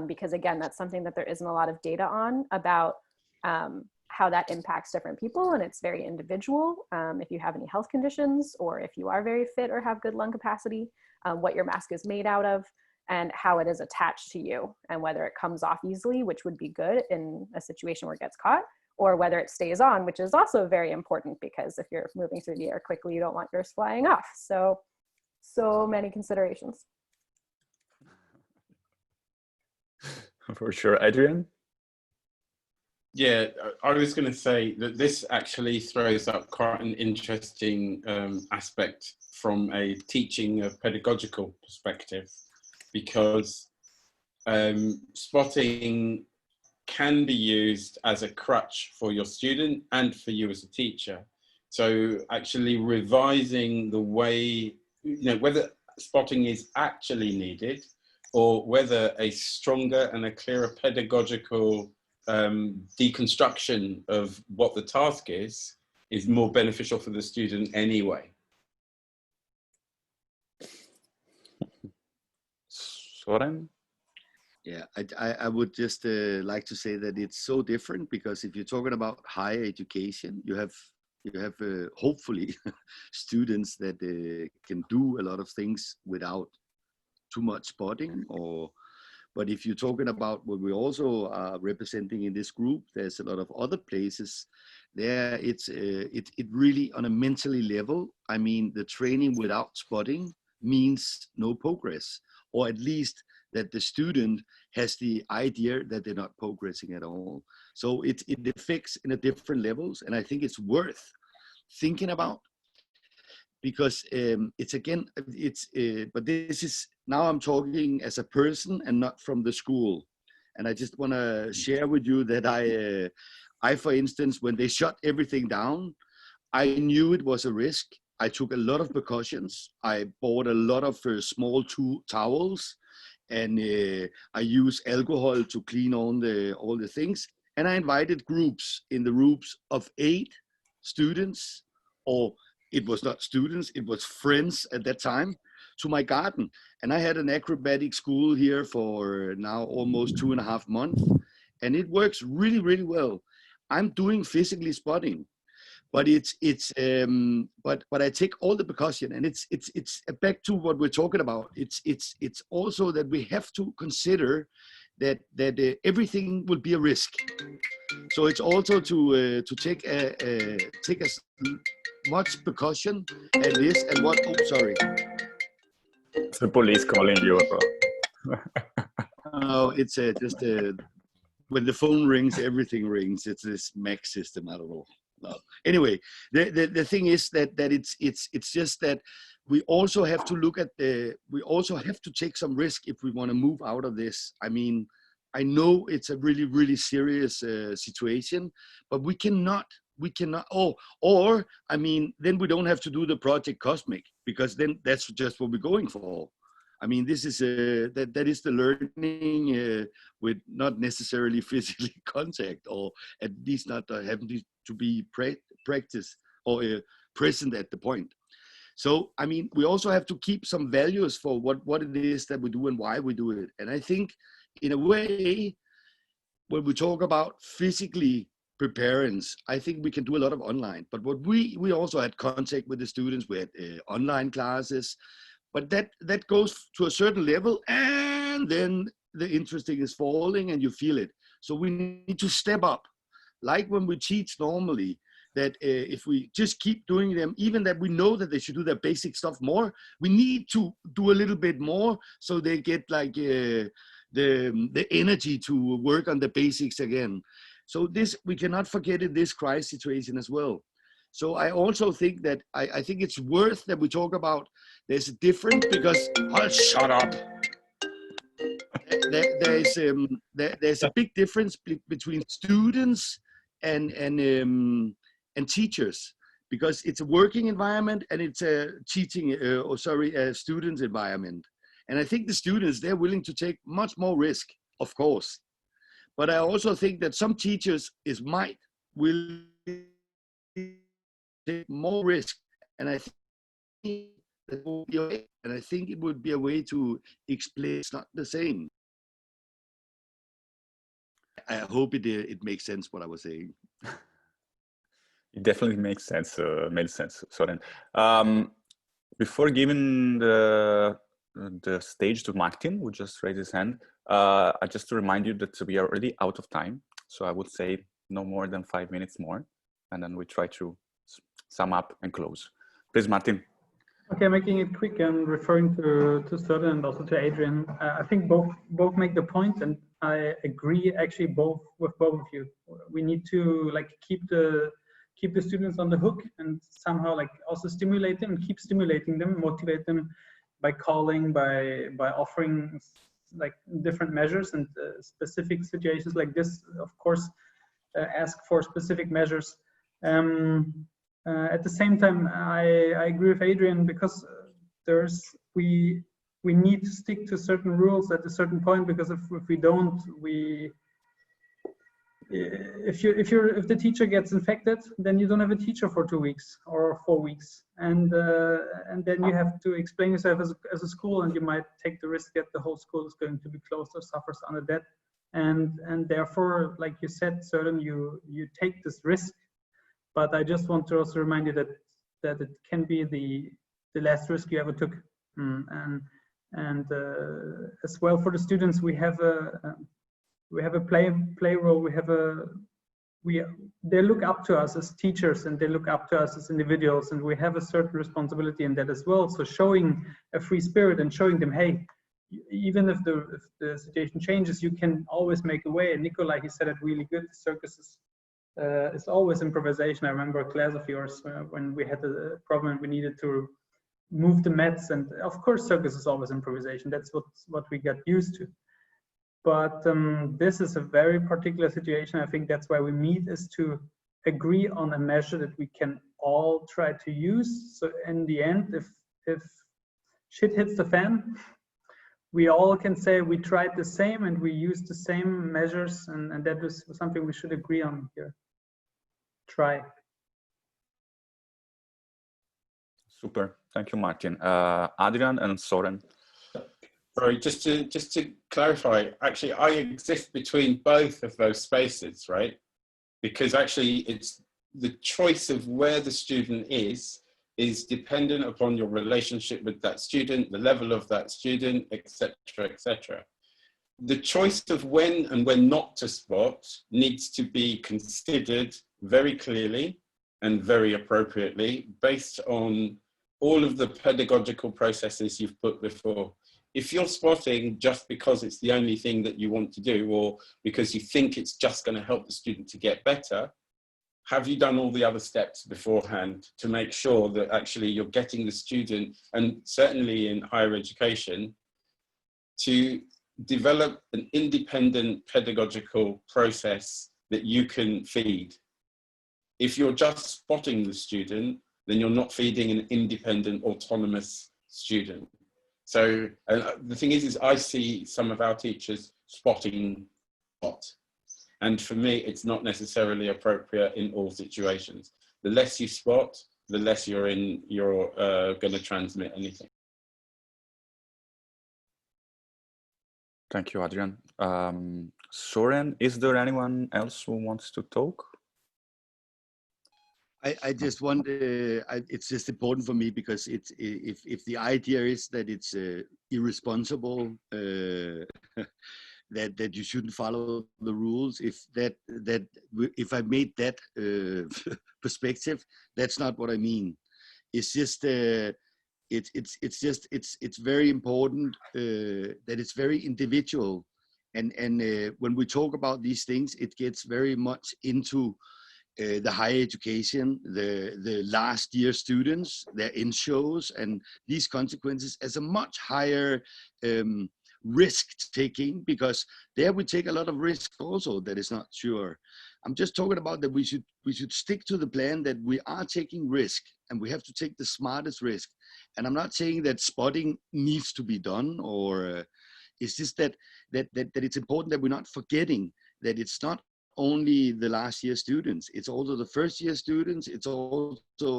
Because again, that's something that there isn't a lot of data on about how that impacts different people, and it's very individual. If you have any health conditions, or if you are very fit or have good lung capacity, what your mask is made out of, and how it is attached to you, and whether it comes off easily, which would be good in a situation where it gets caught, or whether it stays on, which is also very important because if you're moving through the air quickly, you don't want yours flying off. So many considerations. For sure. Adrian? Yeah, I was going to say that this actually throws up quite an interesting aspect from a teaching of pedagogical perspective, because spotting can be used as a crutch for your student and for you as a teacher. So actually revising the way, whether spotting is actually needed or whether a stronger and a clearer pedagogical deconstruction of what the task is more beneficial for the student anyway. Soren? Yeah, I would just like to say that it's so different, because if you're talking about higher education, you have hopefully students that can do a lot of things without too much spotting. But if you're talking about what we also are representing in this group, there's a lot of other places there. It really on a mentally level. I mean, the training without spotting means no progress, or at least that the student has the idea that they're not progressing at all. So it affects in a different levels, and I think it's worth thinking about, because but this is, now I'm talking as a person and not from the school. And I just want to share with you that I, for instance, when they shut everything down, I knew it was a risk. I took a lot of precautions. I bought a lot of small towels, and I use alcohol to clean all the things. And I invited groups in the groups of 8 students, or it was not students, it was friends at that time, to my garden. And I had an acrobatic school here for now almost 2.5 months, and it works really, really well. I'm doing physically spotting, but but I take all the precaution, and it's back to what we're talking about. It's also that we have to consider that everything will be a risk. So it's also to take as much precaution at this, and what, oh, sorry. It's the police calling you, bro. No, it's just when the phone rings, everything rings. It's this Mac system, I don't know. No. Anyway, the thing is that it's just that we also have to look at we also have to take some risk if we want to move out of this. I mean, I know it's a really, really serious situation, but we cannot, or I mean, then we don't have to do the project Cosmic, because then that's just what we're going for. I mean, this is that is the learning with not necessarily physically contact, or at least not having to be practice or present at the point. So, I mean, we also have to keep some values for what it is that we do and why we do it. And I think, in a way, when we talk about physically preparedness, I think we can do a lot of online. But what we also had contact with the students. We had online classes, but that goes to a certain level, and then the interesting is falling, and you feel it. So we need to step up, like when we teach normally. That if we just keep doing them, even that we know that they should do their basic stuff more, we need to do a little bit more so they get like the energy to work on the basics again. So this, we cannot forget in this crisis situation as well. So I also think that I think it's worth that we talk about, there's a difference, because shut up. There's a big difference between students and teachers, because it's a working environment and it's a teaching, a student's environment. And I think the students, they're willing to take much more risk, of course. But I also think that some teachers will take more risk. And I think that will be a way, and I think it would be a way to explain it's not the same. I hope it makes sense what I was saying. It definitely makes sense. Made sense, Soren. Before giving the stage to Martin, who just raised his hand, just to remind you that we are already out of time. So I would say no more than 5 minutes more, and then we try to sum up and close. Please, Martin. Okay, making it quick and referring to Soren and also to Adrian. I think both make the point, and I agree actually with both of you. We need to like keep the students on the hook and somehow like also stimulate them and keep stimulating them, motivate them by calling, by offering like different measures, and specific situations like this, of course, ask for specific measures. At the same time, I agree with Adrian, because we need to stick to certain rules at a certain point, because if we don't, if the teacher gets infected, then you don't have a teacher for 2 weeks or 4 weeks, and then you have to explain yourself as a school, and you might take the risk that the whole school is going to be closed or suffers under that, and therefore, like you said, Soren, you take this risk. But I just want to also remind you that it can be the last risk you ever took, and as well for the students, we have a play role. They look up to us as teachers, and they look up to us as individuals, and we have a certain responsibility in that as well. So showing a free spirit and showing them, hey, even if the situation changes, you can always make a way. And Nikolai, he said it really good. Circus it's always improvisation. I remember a class of yours when we had a problem, we needed to move the mats, and of course circus is always improvisation. That's what we got used to. But this is a very particular situation. I think that's why we meet, is to agree on a measure that we can all try to use. So in the end, if shit hits the fan, we all can say we tried the same and we used the same measures, and that is something we should agree on here. Try. Super, thank you, Martin. Adrian and Soren. Sorry, just to clarify, actually, I exist between both of those spaces, right? Because actually, it's the choice of where the student is dependent upon your relationship with that student, the level of that student, etc., etc. The choice of when and when not to spot needs to be considered very clearly and very appropriately based on all of the pedagogical processes you've put before. If you're spotting just because it's the only thing that you want to do, or because you think it's just going to help the student to get better, have you done all the other steps beforehand to make sure that actually you're getting the student, and certainly in higher education, to develop an independent pedagogical process that you can feed? If you're just spotting the student, then you're not feeding an independent, autonomous student. So the thing is I see some of our teachers spotting spot. And for me, it's not necessarily appropriate in all situations. The less you spot, the less you're going to transmit anything. Thank you, Adrian. Soren, is there anyone else who wants to talk? I just want, it's just important for me, because it's, if the idea is that it's irresponsible, that you shouldn't follow the rules, if I made that perspective, that's not what I mean. It's just it's very important that it's very individual, and when we talk about these things, it gets very much into the higher education, the last year students, their in-shows, and these consequences as a much higher risk taking, because there we take a lot of risk also that is not sure. I'm just talking about that we should stick to the plan, that we are taking risk and we have to take the smartest risk. And I'm not saying that spotting needs to be done, or it's just that it's important that we're not forgetting that it's not only the last year students, it's also the first year students, it's also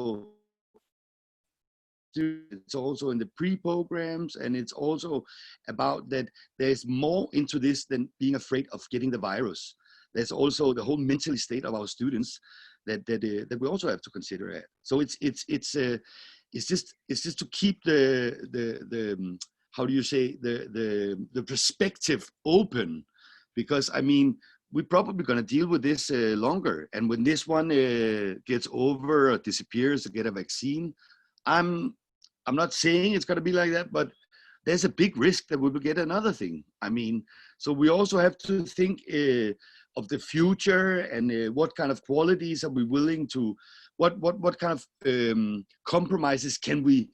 in the pre-programs, and it's also about that there's more into this than being afraid of getting the virus. There's also the whole mental state of our students that we also have to consider. So it's just to keep the how do you say, the perspective open, because I mean, we're probably going to deal with this longer. And when this one gets over or disappears or get a vaccine, I'm not saying it's going to be like that, but there's a big risk that we will get another thing. I mean, so we also have to think of the future and what kind of qualities are we willing to, what kind of compromises can we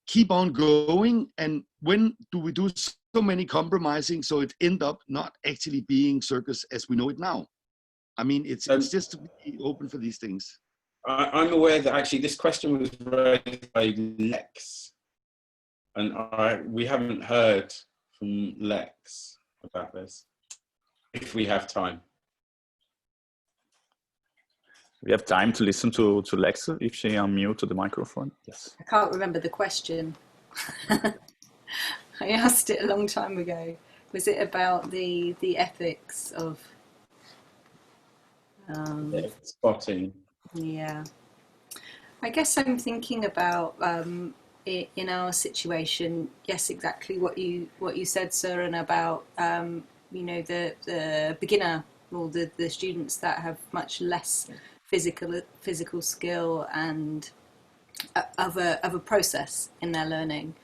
keep on going, and when do we do so many compromising so it end up not actually being circus as we know it now? I mean, it's just to be open for these things. I'm aware that actually this question was raised by Lex, and we haven't heard from Lex about this, if we have time. We have time to listen to Lex if she unmute the microphone. Yes. I can't remember the question. I asked it a long time ago. Was it about the ethics of spotting? Yeah. I guess I'm thinking about it in our situation. Yes, exactly what you said, Soren, about you know, the beginner or the students that have much less physical skill and of a process in their learning,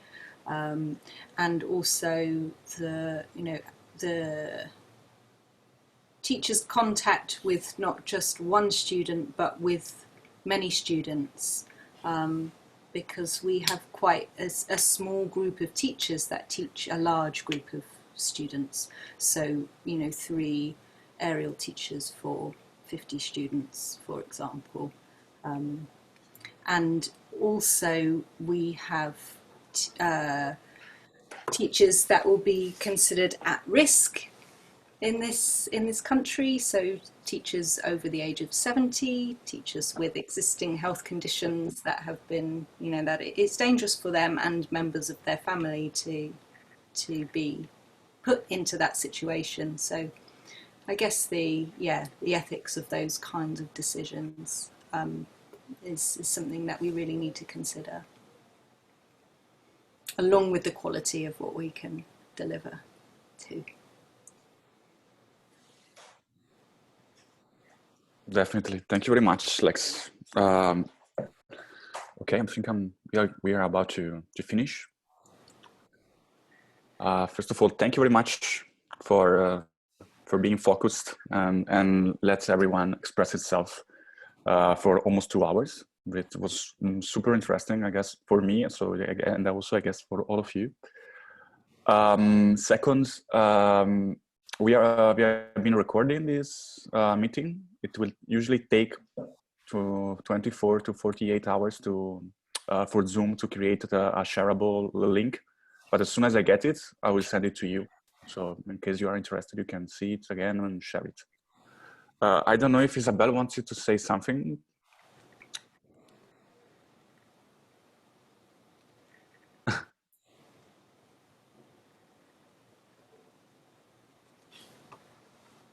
and also the teacher's contact with not just one student but with many students, because we have quite a small group of teachers that teach a large group of students. So, you know, 3 aerial teachers for 50 students, for example. And also we have teachers that will be considered at risk in this country. So teachers over the age of 70, teachers with existing health conditions that have been, you know, that it's dangerous for them and members of their family to be put into that situation. So I guess the ethics of those kinds of decisions is something that we really need to consider, along with the quality of what we can deliver too. Definitely. Thank you very much, Lex. Okay, I think we are about to finish. First of all, thank you very much for being focused and let everyone express itself for almost 2 hours. It was super interesting, I guess, for me. So, and also, I guess, for all of you. Second, we have been recording this meeting. It will usually take 24 to 48 hours for Zoom to create a shareable link. But as soon as I get it, I will send it to you. So in case you are interested, you can see it again and share it. I don't know if Isabel wants you to say something.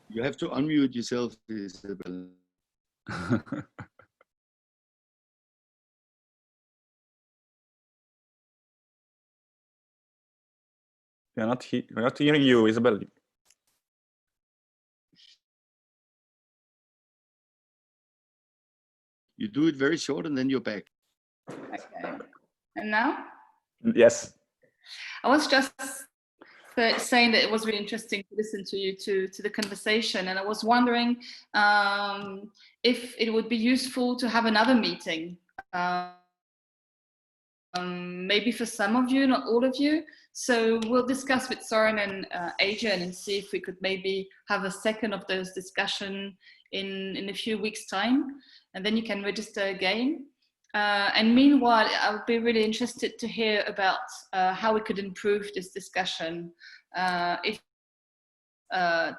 You have to unmute yourself, Isabel. We're not hearing you, Isabel. You do it very short and then you're back. Okay. And now? Yes. I was just saying that it was really interesting to listen to you to the conversation, and I was wondering if it would be useful to have another meeting, maybe for some of you, not all of you. So we'll discuss with Soren and Adrian and see if we could maybe have a second of those discussion in a few weeks' time, and then you can register again. And meanwhile, I would be really interested to hear about how we could improve this discussion. If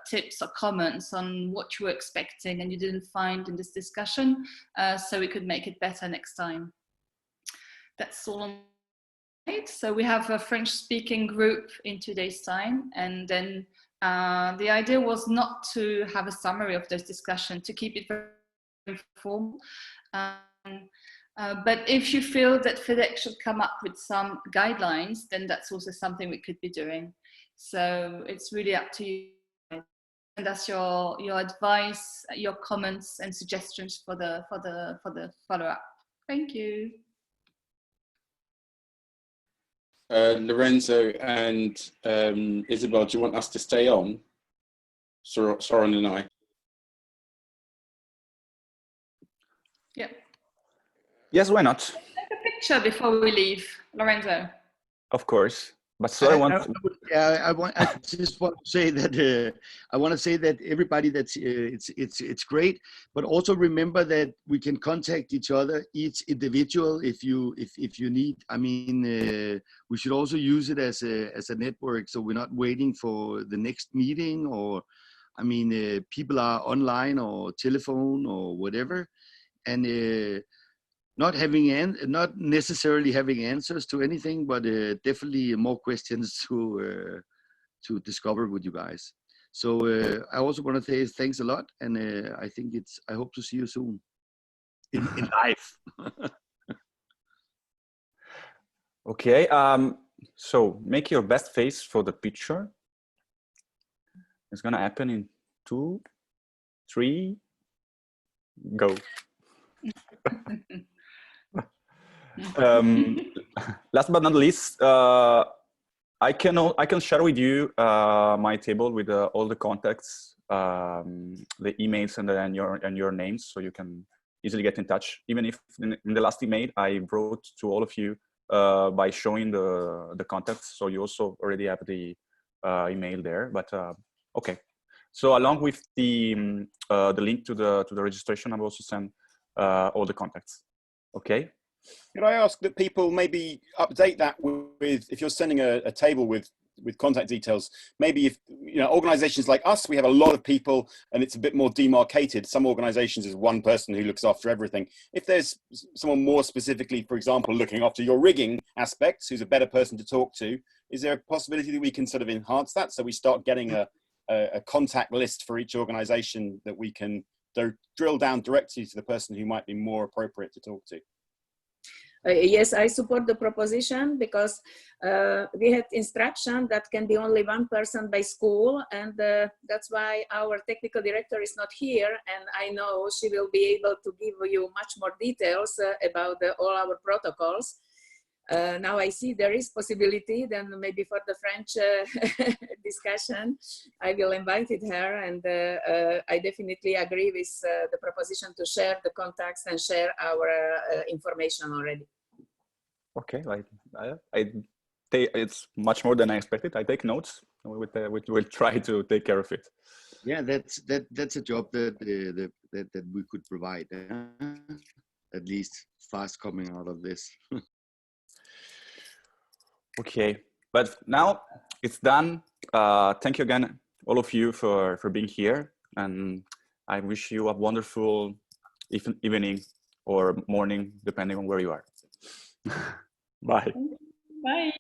tips or comments on what you were expecting and you didn't find in this discussion, so we could make it better next time. That's all on it. So we have a French-speaking group in 2 days' time, and then the idea was not to have a summary of those discussions, to keep it very informal. But if you feel that FEDEC should come up with some guidelines, then that's also something we could be doing. So it's really up to you. send us your advice, your comments and suggestions for the follow-up. Thank you. Lorenzo and Isabel, do you want us to stay on? Soren and I. Yeah. Yes, why not? Take a picture before we leave, Lorenzo. Of course. But so I just want to say that I want to say that everybody that's it's great, but also remember that we can contact each other, each individual, if you need. I mean, we should also use it as a network, so we're not waiting for the next meeting, or I mean, people are online or telephone or whatever, and. Not necessarily having answers to anything, but definitely more questions to discover with you guys. So I also want to say thanks a lot, and I hope to see you soon in live. Okay. So make your best face for the picture. It's gonna happen in 2, 3, go. Last but not least, I can share with you my table with all the contacts, the emails, and your names, so you can easily get in touch. Even if in the last email I wrote to all of you by showing the contacts, so you also already have the email there. But okay, so along with the link to the registration, I've also sent all the contacts. Okay. Could I ask that people maybe update that with, if you're sending a table with contact details, maybe if, you know, organizations like us, we have a lot of people and it's a bit more demarcated. Some organizations is one person who looks after everything. If there's someone more specifically, for example, looking after your rigging aspects, who's a better person to talk to, is there a possibility that we can sort of enhance that, so we start getting a contact list for each organization that we can drill down directly to the person who might be more appropriate to talk to? Yes, I support the proposition, because we had instruction that can be only one person by school, and that's why our technical director is not here, and I know she will be able to give you much more details about all our protocols. Now I see there is possibility, then maybe for the French discussion, I will invite her, and I definitely agree with the proposition to share the contacts and share our information already. Okay, it's much more than I expected. I take notes. We'll try to take care of it. Yeah, that's a job that we could provide. At least fast coming out of this. Okay, but now it's done. Thank you again, all of you, for being here, and I wish you a wonderful evening or morning, depending on where you are. Bye. Bye.